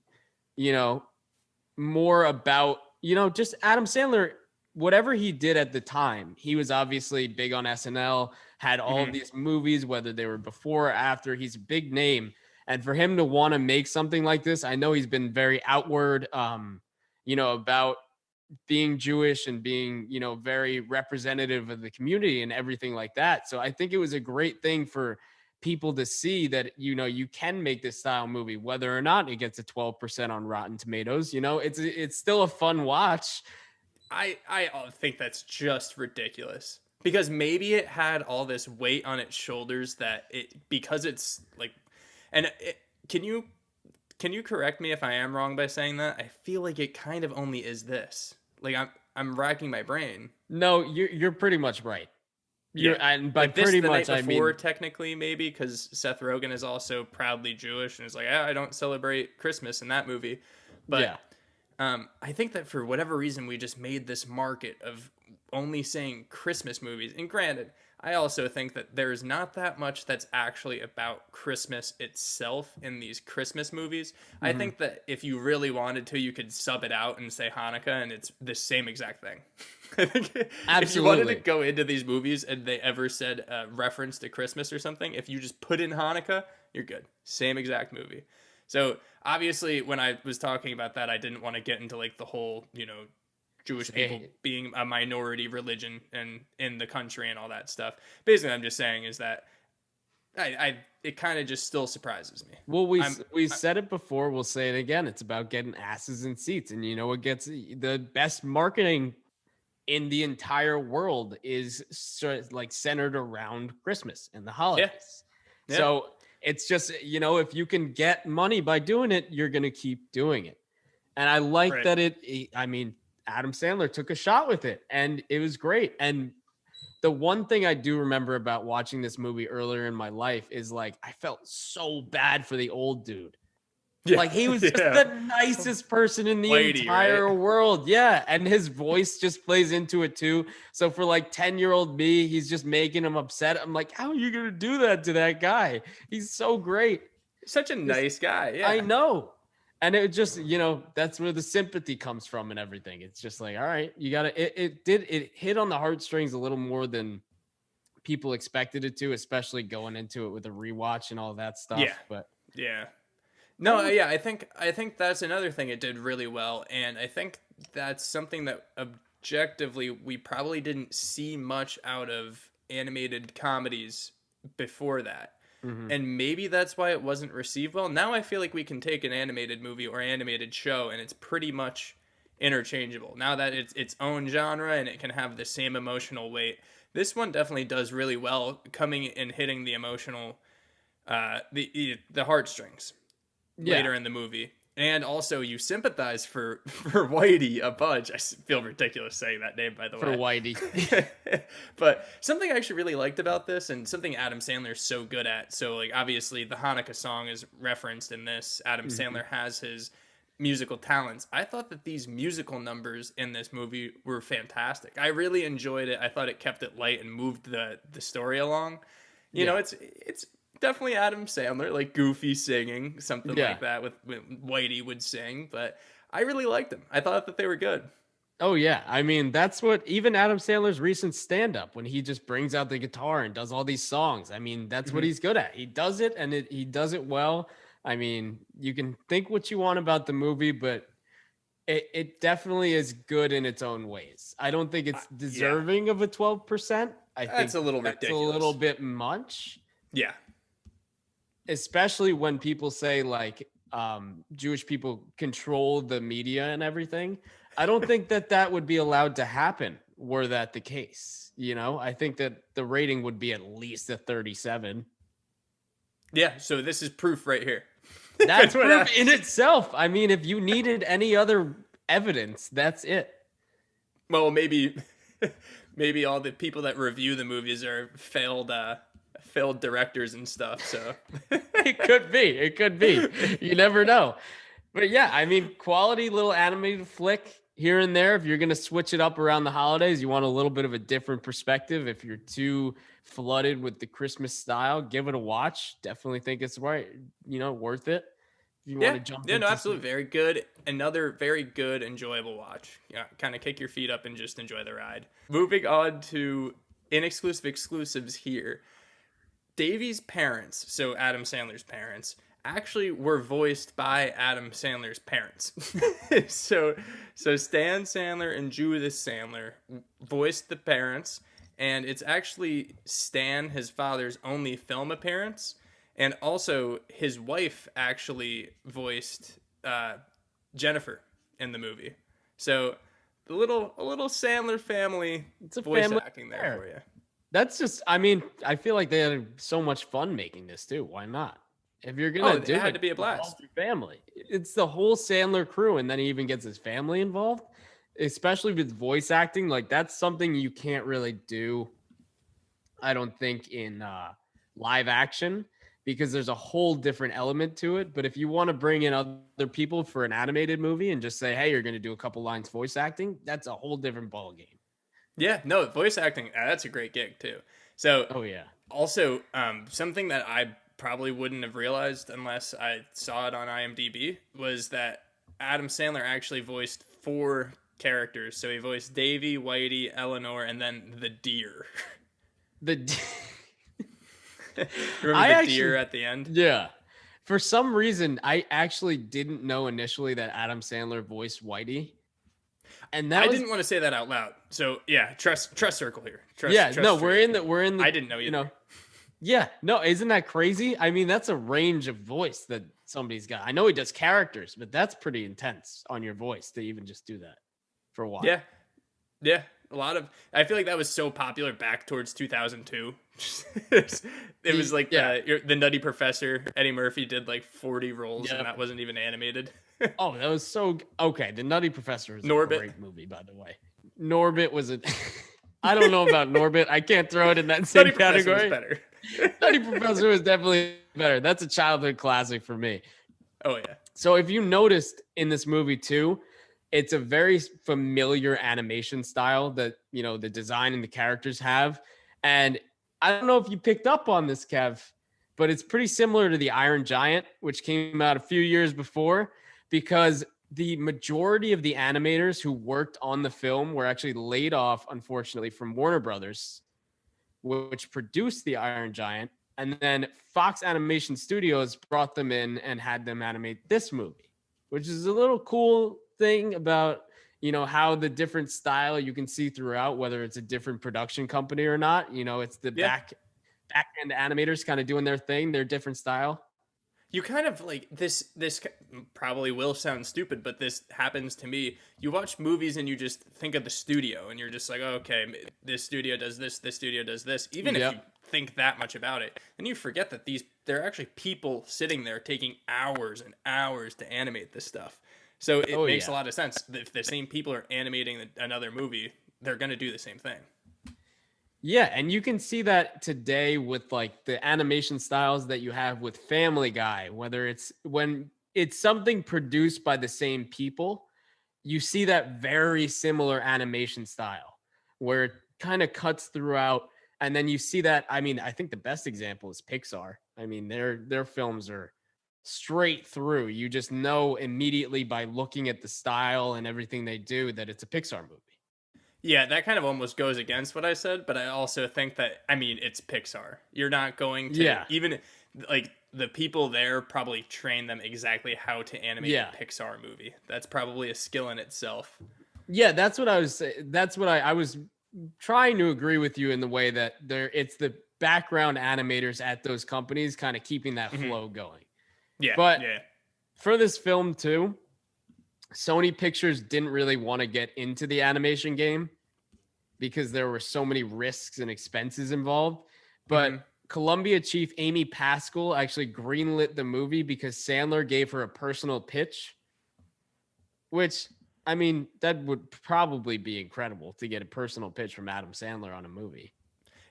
A: more about, just Adam Sandler, whatever he did at the time. He was obviously big on SNL, had all of these movies, whether they were before or after. He's a big name. And for him to want to make something like this, I know he's been very outward, about being Jewish and being, very representative of the community and everything like that. So I think it was a great thing for people to see that, you can make this style movie, whether or not it gets a 12% on Rotten Tomatoes. It's still a fun watch.
E: I think that's just ridiculous because maybe it had all this weight on its shoulders because it's like, and can you correct me if I am wrong by saying that? I feel like it kind of only is this. Like I'm racking my brain.
A: No, you're pretty much right. And by
E: like
A: pretty
E: the
A: much
E: night before,
A: I mean
E: technically maybe because Seth Rogen is also proudly Jewish and is like, I don't celebrate Christmas in that movie, but I think that for whatever reason we just made this market of only saying Christmas movies. And granted, I also think that there's not that much that's actually about Christmas itself in these Christmas movies. I think that if you really wanted to, you could sub it out and say Hanukkah, and it's the same exact thing. I think if you wanted to go into these movies and they ever said reference to Christmas or something, if you just put in Hanukkah, you're good. Same exact movie. So obviously, when I was talking about that, I didn't want to get into like the whole, Jewish people being a minority religion and in the country and all that stuff. Basically, I'm just saying is that it kind of just still surprises me.
A: Well, we said it before. We'll say it again. It's about getting asses in seats, and what gets the best marketing in the entire world is like centered around Christmas and the holidays. Yeah. So it's just if you can get money by doing it, you're gonna keep doing it. And I like that Adam Sandler took a shot with it and it was great. And the one thing I do remember about watching this movie earlier in my life is like, I felt so bad for the old dude.
E: Yeah.
A: Like he was just the nicest person in the
E: Whitey,
A: entire
E: right?
A: world. Yeah. And his voice just plays into it too. So for like 10-year-old me, he's just making him upset. I'm like, how are you going to do that to that guy? He's so great.
E: Such a
A: Just-
E: nice guy. Yeah.
A: I know. And it just, that's where the sympathy comes from and everything. It's just like, all right, you got to, it hit on the heartstrings a little more than people expected it to, especially going into it with a rewatch and all that stuff.
E: Yeah.
A: But
E: Yeah. No, yeah, I think that's another thing it did really well, and I think that's something that objectively we probably didn't see much out of animated comedies before that. And maybe that's why it wasn't received well. Now I feel like we can take an animated movie or animated show and it's pretty much interchangeable. Now that it's its own genre and it can have the same emotional weight. This one definitely does really well coming and hitting the emotional the heartstrings later in the movie. And also you sympathize for Whitey a bunch. I feel ridiculous saying that name, by the
A: for
E: way.
A: Whitey.
E: But something I actually really liked about this, and something Adam Sandler's so good at, so like obviously the Hanukkah song is referenced in this. Adam Sandler has his musical talents. I thought that these musical numbers in this movie were fantastic. I really enjoyed it. I thought it kept it light and moved the story along. You know, it's definitely Adam Sandler, like goofy singing, something like that with Whitey would sing, but I really liked them. I thought that they were good.
A: Oh yeah, I mean that's what even Adam Sandler's recent stand-up, when he just brings out the guitar and does all these songs. I mean that's what he's good at. He does it, and he does it well. I mean, you can think what you want about the movie, but it definitely is good in its own ways. I don't think it's deserving of a 12%. I think
E: That's a little ridiculous.
A: A little bit much.
E: Yeah.
A: Especially when people say like Jewish people control the media and everything. I don't think that would be allowed to happen were that the case. I think that the rating would be at least a 37.
E: Yeah, so this is proof right here.
A: That's proof in itself. I mean, if you needed any other evidence, that's it.
E: Well, maybe all the people that review the movies are failed directors and stuff, so
A: It could be. You never know. But yeah, I mean, quality little animated flick here and there. If you're going to switch it up around the holidays, you want a little bit of a different perspective. If you're too flooded with the Christmas style, give it a watch. Definitely think it's worth it. If you want to jump
E: no, absolutely. Very good. Another very good, enjoyable watch. Yeah, kind of kick your feet up and just enjoy the ride. Moving on to Inexclusive exclusives here. Davy's parents, so Adam Sandler's parents, actually were voiced by Adam Sandler's parents. so Stan Sandler and Judith Sandler voiced the parents, and it's actually Stan, his father's only film appearance, and also his wife actually voiced Jennifer in the movie. So a little Sandler family voice acting there for you.
A: That's just, I mean, I feel like they had so much fun making this too. Why not? If you're gonna do
E: it had to be a blast.
A: Family, it's the whole Sandler crew, and then he even gets his family involved, especially with voice acting. Like that's something you can't really do, I don't think, in live action, because there's a whole different element to it. But if you want to bring in other people for an animated movie and just say, hey, you're going to do a couple lines voice acting, that's a whole different ball game.
E: Yeah, no, voice acting, that's a great gig too. So, also, something that I probably wouldn't have realized unless I saw it on IMDb was that Adam Sandler actually voiced 4 characters. So he voiced Davy, Whitey, Eleanor, and then the deer. Remember the deer at the end?
A: Yeah. For some reason, I actually didn't know initially that Adam Sandler voiced Whitey. And I
E: didn't want to say that out loud. So yeah, trust circle here. Trust
A: we're in the.
E: I didn't know either.
A: Yeah, no, isn't that crazy? I mean, that's a range of voice that somebody's got. I know he does characters, but that's pretty intense on your voice to even just do that for a while.
E: Yeah. A lot of, I feel like that was so popular back towards 2002. It was like the Nutty Professor. Eddie Murphy did like 40 roles, and that wasn't even animated.
A: Oh, that was so okay. The Nutty Professor is a great movie, by the way. Norbit was a. I don't know about Norbit. I can't throw it in that same
E: Nutty
A: category.
E: Professor was better.
A: Nutty Professor was definitely better. That's a childhood classic for me.
E: Oh yeah.
A: So if you noticed in this movie too, it's a very familiar animation style that, you know, the design and the characters have. And I don't know if you picked up on this, Kev, but it's pretty similar to the Iron Giant, which came out a few years before, because the majority of the animators who worked on the film were actually laid off, unfortunately, from Warner Brothers, which produced the Iron Giant. And then Fox Animation Studios brought them in and had them animate this movie, which is a little cool thing about, you know, how the different style you can see throughout, whether it's a different production company or not. You know, it's the back end animators kind of doing their thing, their different style.
E: You kind of like this probably will sound stupid, but this happens to me. You watch movies and you just think of the studio and you're just like, oh, okay, this studio does this studio does this. Even if you think that much about it, then you forget that they're actually people sitting there taking hours and hours to animate this stuff. So it makes a lot of sense. If the same people are animating another movie, they're going to do the same thing.
A: Yeah, and you can see that today with like the animation styles that you have with Family Guy, whether it's when it's something produced by the same people, you see that very similar animation style where it kind of cuts throughout. And then you see that, I mean, I think the best example is Pixar. I mean, their films are straight through. You just know immediately by looking at the style and everything they do that it's a Pixar movie.
E: Yeah, that kind of almost goes against what I said, but I also think that, I mean, it's Pixar. You're not going to, even like the people there probably train them exactly how to animate a Pixar movie. That's probably a skill in itself.
A: Yeah, that's what I was saying. That's what I was trying to agree with you in the way that it's the background animators at those companies kind of keeping that flow going.
E: Yeah.
A: But for this film too, Sony Pictures didn't really want to get into the animation game because there were so many risks and expenses involved. But Columbia chief Amy Pascal actually greenlit the movie because Sandler gave her a personal pitch, which, I mean, that would probably be incredible to get a personal pitch from Adam Sandler on a movie.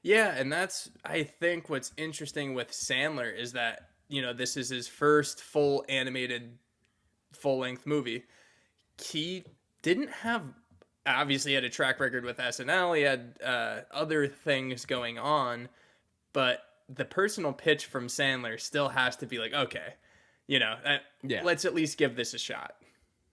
E: Yeah, and that's, I think, what's interesting with Sandler is that, you know, this is his first full animated, full-length movie. He didn't have, obviously he had a track record with SNL, he had other things going on, but the personal pitch from Sandler still has to be like, okay, you know, let's at least give this a shot.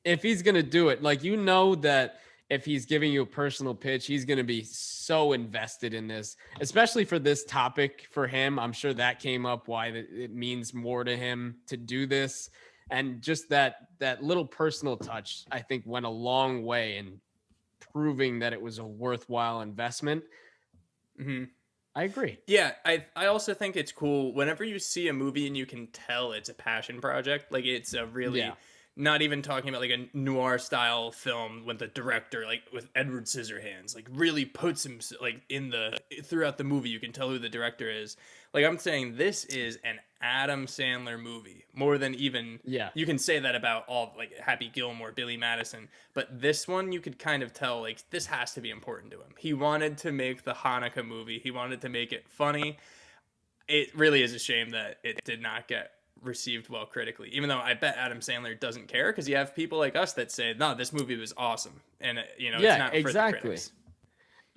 A: If he's going to do it, like, you know, that if he's giving you a personal pitch, he's going to be so invested in this, especially for this topic for him. I'm sure that came up why it means more to him to do this. And just that little personal touch, I think, went a long way in proving that it was a worthwhile investment. I agree.
E: Yeah, I also think it's cool whenever you see a movie and you can tell it's a passion project. Like, it's a really, not even talking about like a noir style film with the director, like with Edward Scissorhands, like really puts him like throughout the movie. You can tell who the director is. Like, I'm saying this is an Adam Sandler movie more than even, you can say that about all like Happy Gilmore, Billy Madison, but this one you could kind of tell like this has to be important to him. He wanted to make the Hanukkah movie. He wanted to make it funny. It really is a shame that it did not get received well critically, even though I bet Adam Sandler doesn't care, because you have people like us that say, no, this movie was awesome, and you know, it's not for the critics.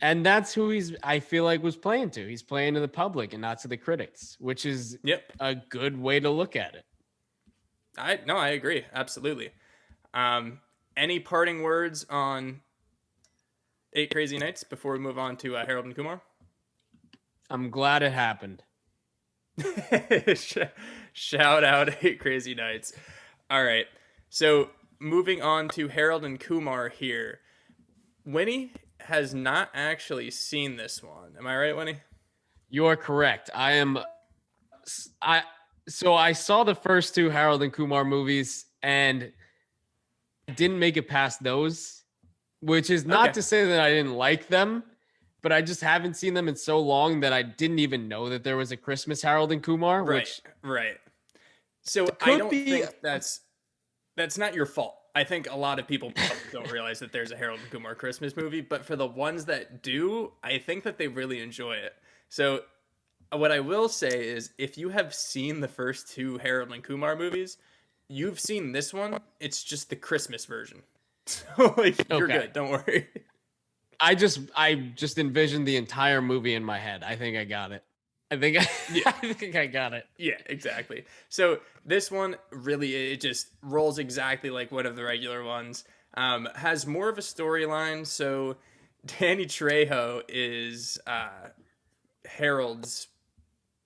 A: And that's who I feel like was playing to. He's playing to the public and not to the critics, which is a good way to look at it.
E: I agree, absolutely. Any parting words on 8 Crazy Nights before we move on to Harold and Kumar?
A: I'm glad it happened.
E: Shout out 8 Crazy Nights. All right. So moving on to Harold and Kumar here. Winnie has not actually seen this one. Am I right, Winnie?
A: You are correct. So I saw the first 2 Harold and Kumar movies and didn't make it past those, which is not to say that I didn't like them, but I just haven't seen them in so long that I didn't even know that there was a Christmas Harold and Kumar.
E: Right. So I don't think that's not your fault. I think a lot of people probably don't realize that there's a Harold and Kumar Christmas movie, but for the ones that do, I think that they really enjoy it. So what I will say is, if you have seen the first 2 Harold and Kumar movies, you've seen this one. It's just the Christmas version. So like you're
A: Okay.
E: good. Don't worry.
A: I just envisioned the entire movie in my head. I think I got it. I think
E: Yeah.
A: I think I got it.
E: Yeah, exactly. So this one really, it just rolls exactly like one of the regular ones. Has more of a storyline. So Danny Trejo is Harold's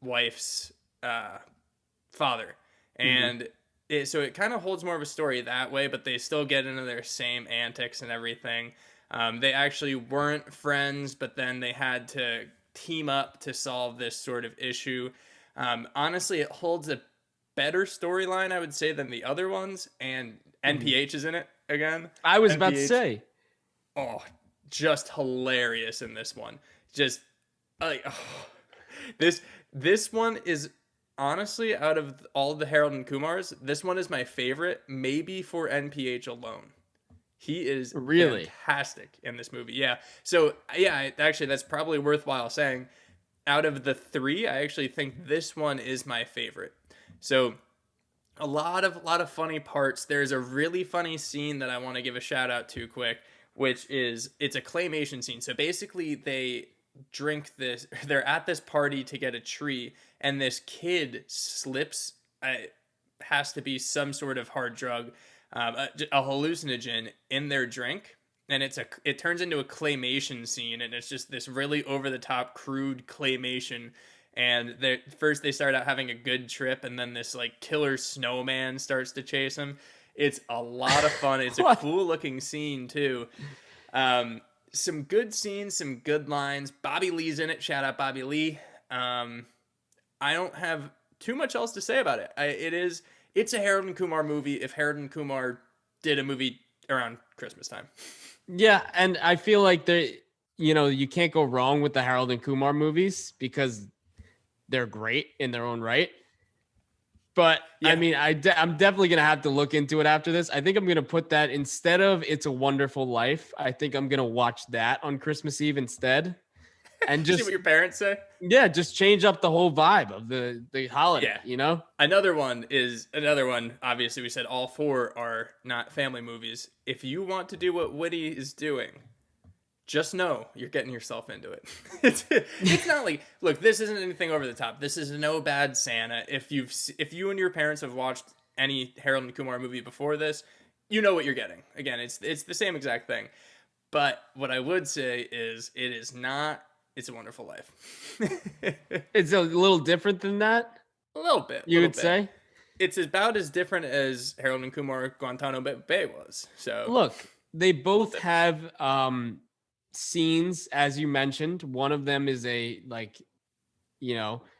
E: wife's father, and so it kind of holds more of a story that way. But they still get into their same antics and everything. They actually weren't friends, but then they had to team up to solve this sort of issue. Honestly, it holds a better storyline, I would say, than the other ones, and NPH is in it again.
A: I was about to
E: NPH
A: say.
E: Oh, just hilarious in this one. Just like this one is honestly, out of all the Harold and Kumars, this one is my favorite, maybe for NPH alone. He is
A: really
E: fantastic in this movie. Yeah. So yeah, actually, that's probably worthwhile saying. Out of the three, I actually think this one is my favorite. So a lot of funny parts. There's a really funny scene that I want to give a shout out to quick, which is it's a claymation scene. So basically, they drink this. They're at this party to get a tree, and this kid slips. Has to be some sort of hard drug. A hallucinogen in their drink, and it turns into a claymation scene, and it's just this really over the top crude claymation. And first they start out having a good trip, and then this like killer snowman starts to chase them. It's a lot of fun. It's a cool looking scene too. Some good scenes, some good lines. Bobby Lee's in it. Shout out Bobby Lee. I don't have too much else to say about it. It's a Harold and Kumar movie if Harold and Kumar did a movie around Christmas time.
A: Yeah, and I feel like you can't go wrong with the Harold and Kumar movies because they're great in their own right. But yeah. I mean, I'm definitely going to have to look into it after this. I think I'm going to put that instead of It's a Wonderful Life. I think I'm going to watch that on Christmas Eve instead. And just
E: see what your parents say.
A: Yeah, just change up the whole vibe of the holiday.
E: Yeah. Another one. Obviously, we said all four are not family movies. If you want to do what Woody is doing, just know you're getting yourself into it. It's not like, look, this isn't anything over the top. This is no Bad Santa. If you and your parents have watched any Harold and Kumar movie before this, you know what you're getting. Again, it's the same exact thing. But what I would say is it is not It's a Wonderful Life.
A: It's a little different than that?
E: A little bit.
A: You would say?
E: It's about as different as Harold and Kumar Guantanamo Bay was. So
A: look, they both have scenes, as you mentioned. One of them is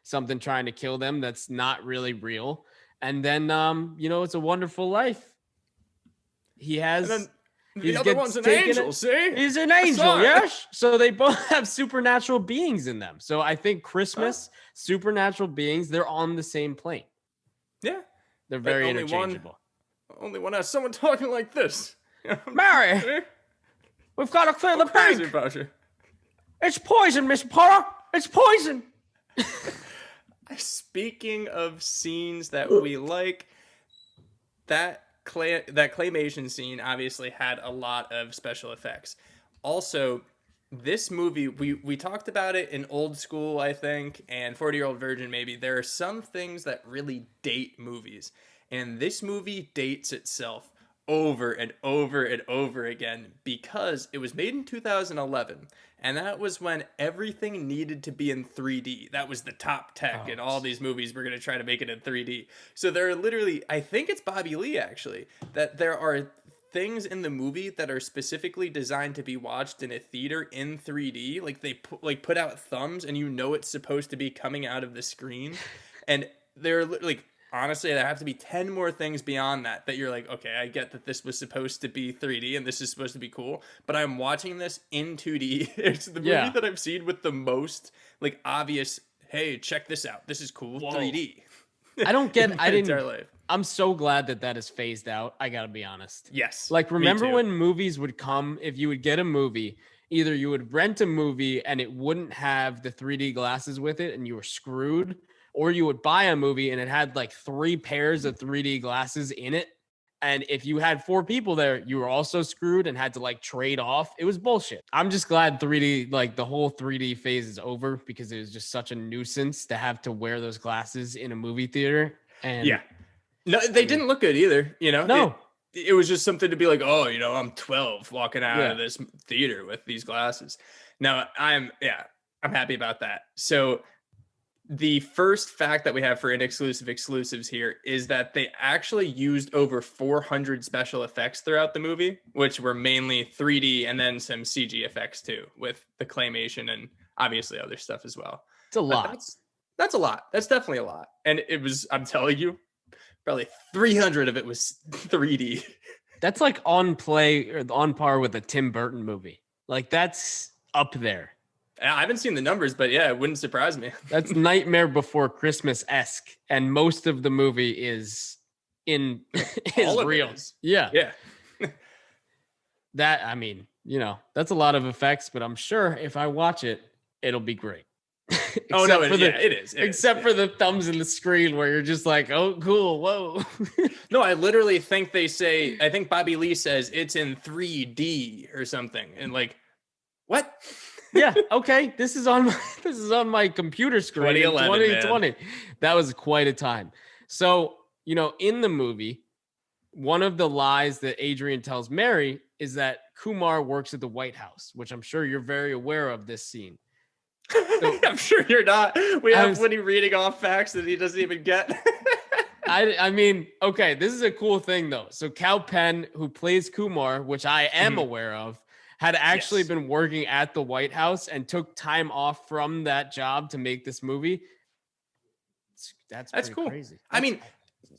A: something trying to kill them that's not really real. And then, It's a Wonderful Life. He has...
E: And then the other one's an angel, see?
A: He's an angel, yes? So they both have supernatural beings in them. So I think Christmas, supernatural beings, they're on the same plane.
E: Yeah.
A: They're very interchangeable.
E: Only one has someone talking like this.
A: Mary, we've got to clear the bank.
E: About you.
A: It's poison, Miss Potter. It's poison.
E: Speaking of scenes that we like, that claymation scene obviously had a lot of special effects. Also, this movie, we talked about it in Old School, I think, and 40-Year-Old Virgin maybe. There are some things that really date movies, and this movie dates itself over and over and over again because it was made in 2011, and that was when everything needed to be in 3D. That was the top tech, and all these movies were going to try to make it in 3D. So there are literally, I think it's Bobby Lee actually, that there are things in the movie that are specifically designed to be watched in a theater in 3D. Like they put out thumbs, and it's supposed to be coming out of the screen, and they're like, honestly, there have to be 10 more things beyond that you're like, okay, I get that this was supposed to be 3D and this is supposed to be cool, but I'm watching this in 2D. It's the movie that I've seen with the most like obvious, hey, check this out, this is cool. Whoa. 3D.
A: I'm so glad that is phased out. I gotta be honest.
E: Yes.
A: Like, remember when movies would come, if you would get a movie, either you would rent a movie and it wouldn't have the 3D glasses with it and you were screwed, or you would buy a movie and it had like 3 pairs of 3D glasses in it. And if you had 4 people there, you were also screwed and had to like trade off. It was bullshit. I'm just glad 3D, like the whole 3D phase is over, because it was just such a nuisance to have to wear those glasses in a movie theater. And
E: yeah, no, they didn't look good either.
A: No.
E: It was just something to be like, oh, I'm 12 walking out of
A: Yeah.
E: this theater with these glasses. Now I'm happy about that. So the first fact that we have for Inexclusive exclusives here is that they actually used over 400 special effects throughout the movie, which were mainly 3D and then some CG effects too, with the claymation and obviously other stuff as well.
A: It's a lot.
E: That's a lot. That's definitely a lot. And it was, I'm telling you, probably 300 of it was 3D.
A: That's like on par with a Tim Burton movie. Like that's up there.
E: I haven't seen the numbers, but yeah, it wouldn't surprise me.
A: That's Nightmare Before Christmas-esque, and most of the movie is real. Yeah. That, I mean, that's a lot of effects, but I'm sure if I watch it, it'll be great.
E: It is.
A: Except for the thumbs in the screen where you're just like, oh, cool, whoa.
E: No, I literally think I think Bobby Lee says it's in 3D or something, and like, what?
A: Yeah, okay. This is on my computer screen. 2020. That was quite a time. So, in the movie, one of the lies that Adrian tells Mary is that Kumar works at the White House, which I'm sure you're very aware of this scene. So,
E: I'm sure you're not. We have Woody reading off facts that he doesn't even get.
A: I mean, okay, this is a cool thing though. So Cal Penn, who plays Kumar, which I am aware of, had actually been working at the White House and took time off from that job to make this movie. That's cool. Crazy.
E: I mean,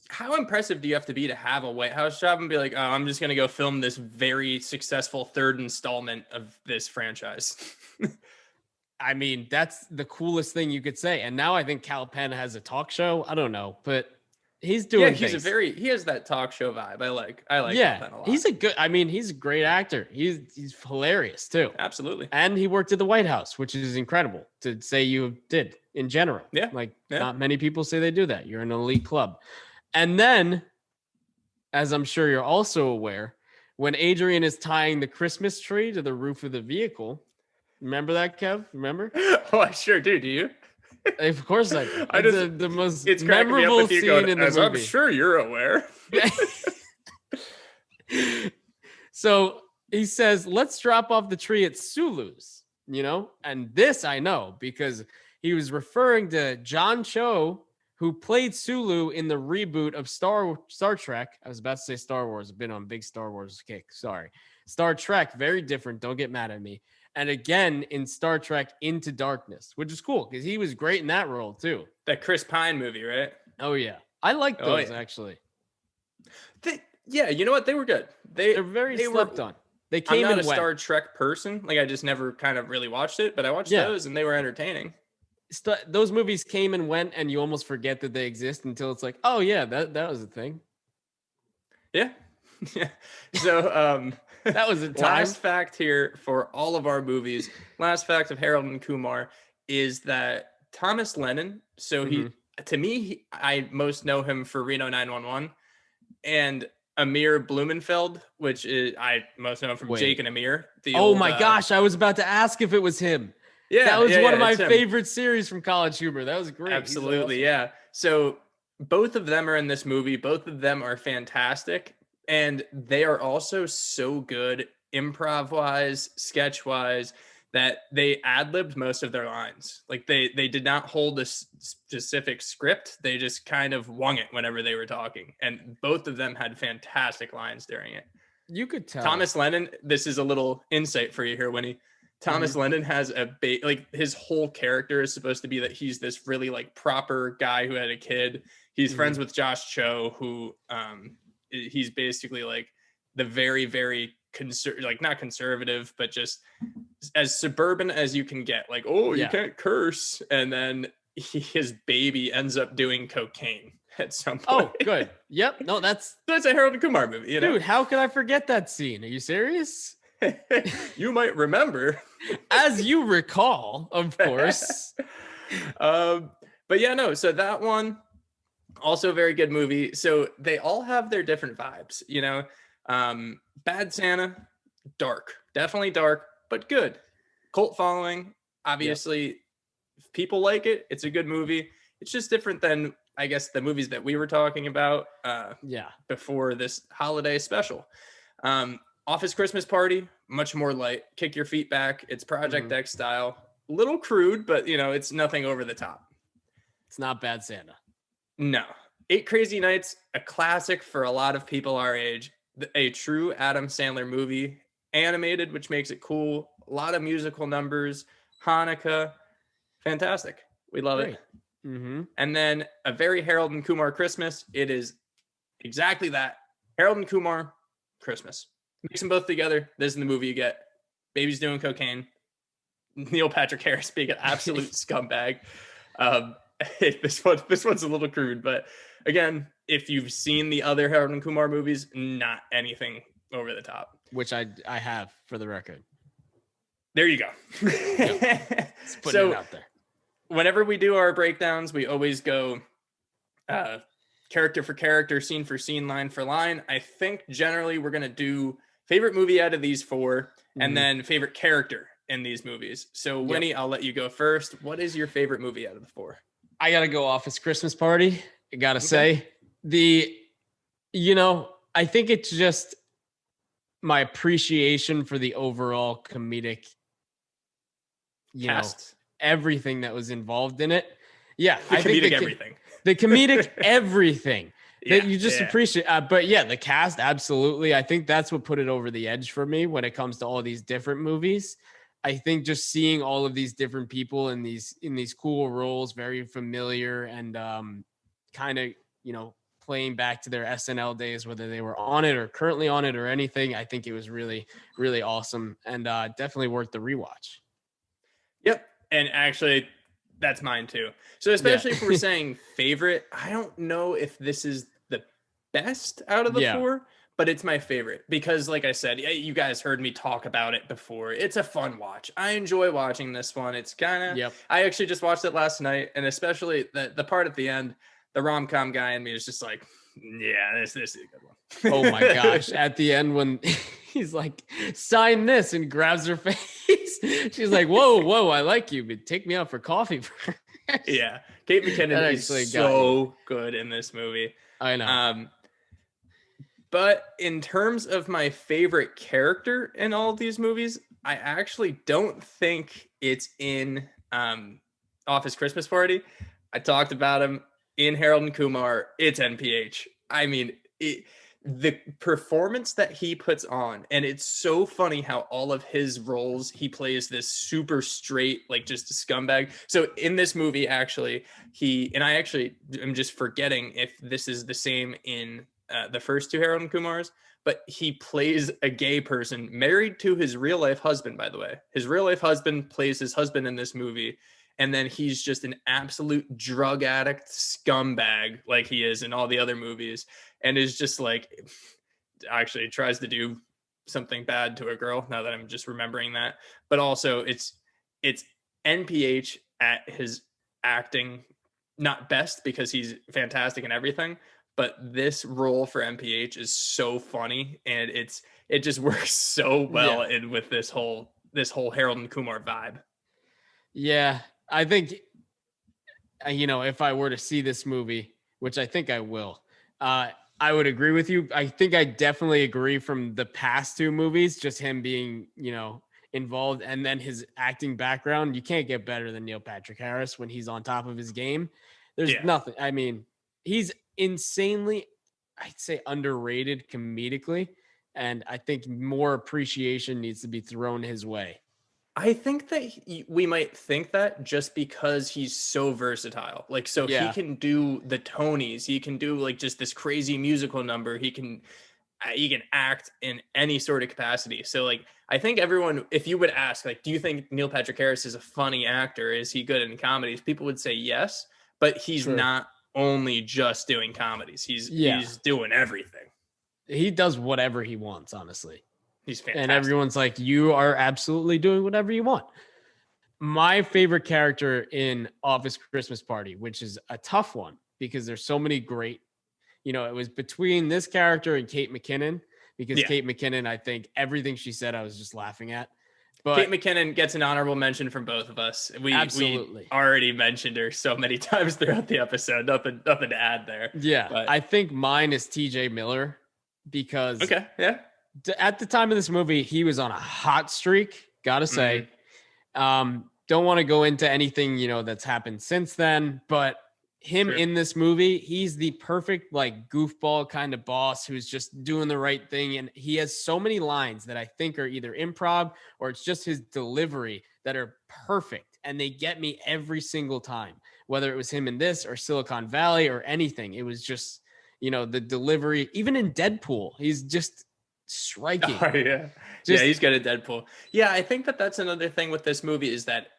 E: how impressive do you have to be to have a White House job and be like, oh, I'm just going to go film this very successful 3rd installment of this franchise?
A: I mean, that's the coolest thing you could say. And now I think Cal Penn has a talk show. I don't know, but he's doing
E: he has that talk show vibe. I like Cal Penn a lot.
A: He's a great actor. He's hilarious too.
E: Absolutely.
A: And he worked at the White House, which is incredible to say you did in general.
E: Yeah.
A: Not many people say they do that. You're an elite club. And then, as I'm sure you're also aware, when Adrian is tying the Christmas tree to the roof of the vehicle, remember that, Kev? Remember?
E: Oh, I sure do. Do you?
A: Of course I do. It's the most memorable scene in the movie.
E: I'm sure you're aware.
A: So he says, let's drop off the tree at Sulu's, and this I know because he was referring to John Cho, who played Sulu in the reboot of Star Trek. I was about to say Star Wars. I've been on big Star Wars kick. Sorry. Star Trek, very different. Don't get mad at me. And again, in Star Trek Into Darkness, which is cool because he was great in that role too.
E: That Chris Pine movie, right?
A: Oh, yeah. I like those, actually.
E: You know what? They were good.
A: They're very slept on. They came
E: I'm not
A: and
E: a
A: went.
E: Star Trek person. Like, I just never kind of really watched it, but I watched those and they were entertaining.
A: Those movies came and went, and you almost forget that they exist until it's like, oh, yeah, that was a thing.
E: Yeah. Yeah. So,
A: that was a time.
E: Last fact here for all of our movies. Last fact of Harold and Kumar is that Thomas Lennon. So I most know him for Reno 911, and Amir Blumenfeld, which is I most know him from Jake and Amir.
A: My gosh, I was about to ask if it was him. Yeah, that was one of my favorite series from College Humor. That was great.
E: Absolutely, yeah. So both of them are in this movie. Both of them are fantastic. And they are also so good improv-wise, sketch-wise, that they ad-libbed most of their lines. Like they did not hold a specific script. They just kind of wung it whenever they were talking. And both of them had fantastic lines during it.
A: You could tell.
E: Thomas Lennon, this is a little insight for you here, Winnie. Thomas Lennon has his whole character is supposed to be that he's this really like proper guy who had a kid. He's friends with Josh Cho, who he's basically like the very, very not conservative, but just as suburban as you can get. Like, you can't curse. And then his baby ends up doing cocaine at some point.
A: Oh, good. Yep. No, that's
E: a Harold and Kumar movie.
A: Dude, how could I forget that scene? Are you serious?
E: You might remember.
A: As you recall, of course.
E: But yeah, no. So that one, also a very good movie. So they all have their different vibes, you know. Bad Santa, dark, definitely dark, but good. Cult following, obviously, if people like it. It's a good movie. It's just different than, I guess, the movies that we were talking about before this holiday special. Office Christmas Party, much more light. Kick your feet back. It's Project X style. Little crude, but, you know, it's nothing over the top.
A: It's not Bad Santa.
E: No. Eight Crazy Nights, a classic for a lot of people our age. A true Adam Sandler movie. Animated, which makes it cool. A lot of musical numbers. Hanukkah. Fantastic. We love it.
A: Mm-hmm.
E: And then a very Harold and Kumar Christmas. It is exactly that. Harold and Kumar Christmas. Mix them both together. This is the movie you get. Baby's doing cocaine. Neil Patrick Harris being an absolute scumbag. This one's a little crude, but again, if you've seen the other Harold and Kumar movies, not anything over the top.
A: Which I have, for the record.
E: There you go.
A: Yep. Putting it out there.
E: Whenever we do our breakdowns, we always go character for character, scene for scene, line for line. I think generally we're going to do favorite movie out of these four, and then favorite character in these movies. So Winnie, I'll let you go first. What is your favorite movie out of the four?
A: I got to go Office Christmas Party. I got to say I think it's just my appreciation for the overall comedic,
E: Cast.
A: Everything that was involved in it. Yeah.
E: I think everything.
A: The comedic everything that you just
E: yeah.
A: appreciate. But yeah, the cast, absolutely. I think that's what put it over the edge for me when it comes to all these different movies. I think just seeing all of these different people in these cool roles, very familiar and kind of, playing back to their SNL days, whether they were on it or currently on it or anything. I think it was really, really awesome and definitely worth the rewatch.
E: Yep. And actually, that's mine too. So especially if we're saying favorite, I don't know if this is the best out of the four, but it's my favorite because, like I said, you guys heard me talk about it before. It's a fun watch. I enjoy watching this one. It's kind of, I actually just watched it last night, and especially the part at the end, the rom-com guy in me is just like, yeah, this is a good one.
A: Oh my gosh. At the end when he's like, sign this, and grabs her face. She's like, whoa, I like you, but take me out for coffee first.
E: Yeah. Kate McKinnon is so good in this movie.
A: I know.
E: But in terms of my favorite character in all of these movies, I actually don't think it's in Office Christmas Party. I talked about him in Harold and Kumar. It's NPH. I mean, the performance that he puts on, and it's so funny how all of his roles, he plays this super straight, like just a scumbag. So in this movie, actually, I actually am just forgetting if this is the same in the first two Harold and Kumars, but he plays a gay person married to his real life husband, by the way. His real life husband plays his husband in this movie. And then he's just an absolute drug addict scumbag like he is in all the other movies. And is just like, actually tries to do something bad to a girl, now that I'm just remembering that. But also it's NPH at his acting, not best because he's fantastic in everything. But this role for NPH is so funny, and it just works so well in with this whole Harold and Kumar vibe.
A: Yeah, I think, if I were to see this movie, which I think I will, I would agree with you. I think I definitely agree from the past two movies, just him being, involved, and then his acting background. You can't get better than Neil Patrick Harris when he's on top of his game. There's nothing. I mean, he's insanely, I'd say, underrated comedically, and I think more appreciation needs to be thrown his way.
E: I think that we might think that just because he's so versatile. Like, so he can do the Tonys, he can do like just this crazy musical number. He can act in any sort of capacity. So like, I think everyone, if you would ask, like, do you think Neil Patrick Harris is a funny actor? Is he good in comedies? People would say yes, but he's not only just doing comedies. He's doing everything.
A: He does whatever he wants, honestly.
E: He's fantastic.
A: And everyone's like, you are absolutely doing whatever you want. My favorite character in Office Christmas Party, which is a tough one because there's so many great, it was between this character and Kate McKinnon, because
E: Yeah.
A: Kate McKinnon, I think everything she said, I was just laughing at.
E: Kate
A: But
E: McKinnon gets an honorable mention from both of us. We
A: Absolutely.
E: already mentioned her so many times throughout the episode. Nothing to add there.
A: yeah,
E: But
A: I think mine is TJ Miller because
E: okay, yeah.
A: at the time of this movie, he was on a hot streak, gotta say. Don't want to go into anything, that's happened since then, but him
E: Sure.
A: in this movie, he's the perfect like goofball kind of boss who's just doing the right thing. And he has so many lines that I think are either improv or it's just his delivery that are perfect. And they get me every single time, whether it was him in this or Silicon Valley or anything. It was just, the delivery, even in Deadpool, he's just striking.
E: Oh, yeah.
A: Just-
E: he's good at Deadpool. Yeah, I think that's another thing with this movie is that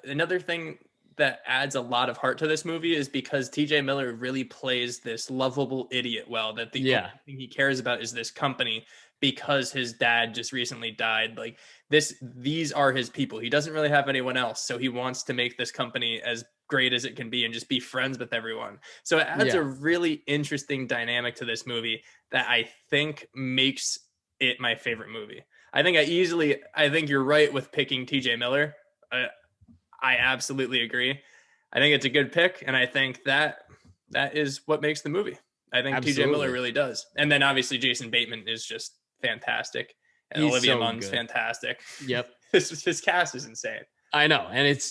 E: another thing that adds a lot of heart to this movie is because TJ Miller really plays this lovable idiot well, that the only thing he cares about is this company because his dad just recently died. Like these are his people. He doesn't really have anyone else. So he wants to make this company as great as it can be and just be friends with everyone. So it adds a really interesting dynamic to this movie that I think makes it my favorite movie. I think you're right with picking TJ Miller. I absolutely agree. I think it's a good pick, and I think that is what makes the movie. I think TJ Miller really does. And then obviously Jason Bateman is just fantastic. And
A: He's
E: Olivia
A: so
E: Munn's
A: good.
E: fantastic.
A: Yep.
E: His cast is insane.
A: I know. And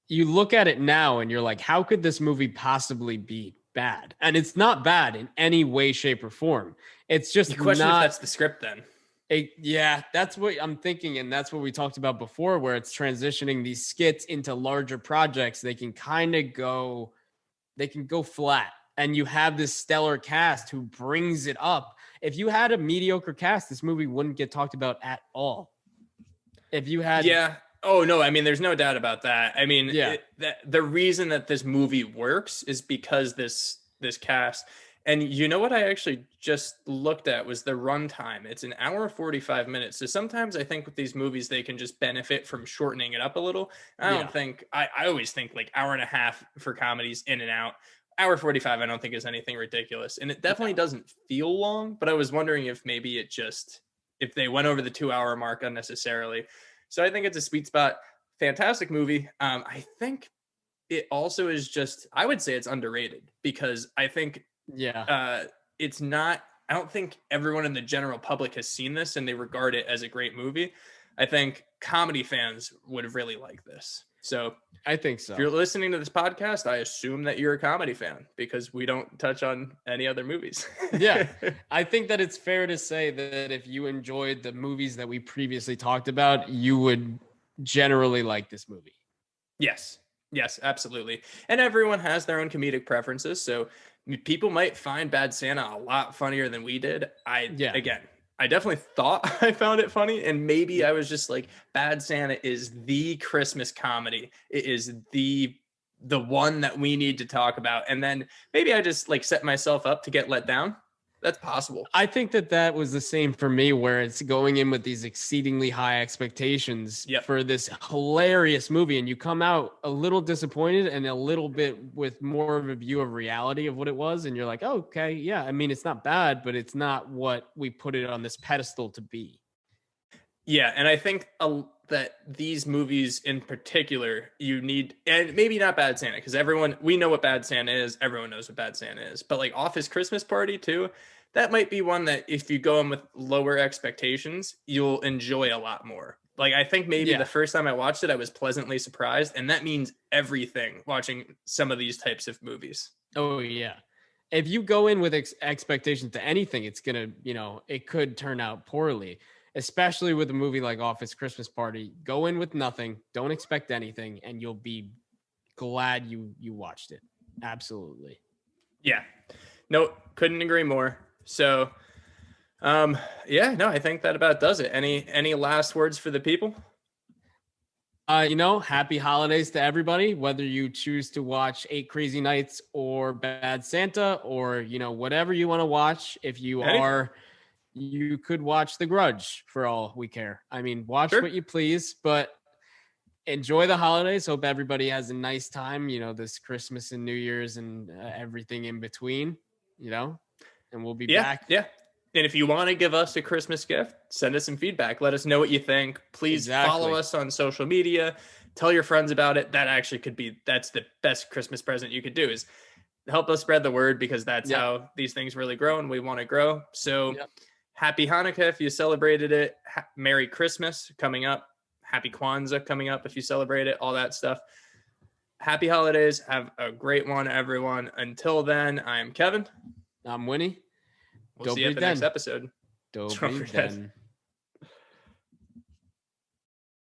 A: you look at it now and you're like, how could this movie possibly be bad? And it's not bad in any way, shape, or form. It's just
E: The question
A: not.
E: if that's the script then.
A: That's what I'm thinking. And that's what we talked about before, where it's transitioning these skits into larger projects. They can go flat. And you have this stellar cast who brings it up. If you had a mediocre cast, this movie wouldn't get talked about at all. If you had.
E: Yeah. Oh, no. I mean, there's no doubt about that. I mean, the reason that this movie works is because this cast. And you know what I actually just looked at was the runtime. It's an hour 45 minutes. So sometimes I think with these movies, they can just benefit from shortening it up a little. I always think like hour and a half for comedies in and out. Hour 45, I don't think is anything ridiculous. And it definitely doesn't feel long, but I was wondering if maybe if they went over the 2-hour mark unnecessarily. So I think it's a sweet spot. Fantastic movie. I think it also is I would say it's underrated because I think it's not, I don't think everyone in the general public has seen this and they regard it as a great movie. I think comedy fans would really like this. So
A: I think so.
E: If you're listening to this podcast, I assume that you're a comedy fan because we don't touch on any other movies.
A: Yeah. I think that it's fair to say that if you enjoyed the movies that we previously talked about, you would generally like this movie.
E: Yes, absolutely. And everyone has their own comedic preferences. So people might find Bad Santa a lot funnier than we did. Again, I definitely thought I found it funny. And maybe I was just like, Bad Santa is the Christmas comedy. It is the one that we need to talk about. And then maybe I just like set myself up to get let down. That's possible.
A: I think that was the same for me, where it's going in with these exceedingly high expectations for this hilarious movie. And you come out a little disappointed and a little bit with more of a view of reality of what it was. And you're like, oh, okay, yeah. I mean, it's not bad, but it's not what we put it on this pedestal to be.
E: Yeah. And I think that these movies in particular, you need, and maybe not Bad Santa, because we know what Bad Santa is. Everyone knows what Bad Santa is. But like Office Christmas Party too, that might be one that if you go in with lower expectations, you'll enjoy a lot more. Like, I think maybe the first time I watched it, I was pleasantly surprised. And that means everything watching some of these types of movies.
A: Oh, yeah. If you go in with expectations to anything, it's going to, it could turn out poorly, especially with a movie like Office Christmas Party. Go in with nothing. Don't expect anything. And you'll be glad you watched it. Absolutely.
E: Yeah. No, couldn't agree more. So, I think that about does it. Any last words for the people?
A: Happy holidays to everybody, whether you choose to watch 8 Crazy Nights or Bad Santa or, whatever you want to watch. If you you could watch The Grudge for all we care. I mean, watch what you please, but enjoy the holidays. Hope everybody has a nice time, this Christmas and New Year's and everything in between, and we'll be back.
E: Yeah. And if you want to give us a Christmas gift, send us some feedback. Let us know what you think. Please follow us on social media. Tell your friends about it. That actually that's the best Christmas present you could do, is help us spread the word, because that's how these things really grow, and we want to grow. So happy Hanukkah if you celebrated it. Merry Christmas coming up. Happy Kwanzaa coming up if you celebrate it, all that stuff. Happy holidays. Have a great one, everyone. Until then, I'm Kevin.
A: I'm Winnie.
E: We'll see you at the next episode.
A: Dobry den.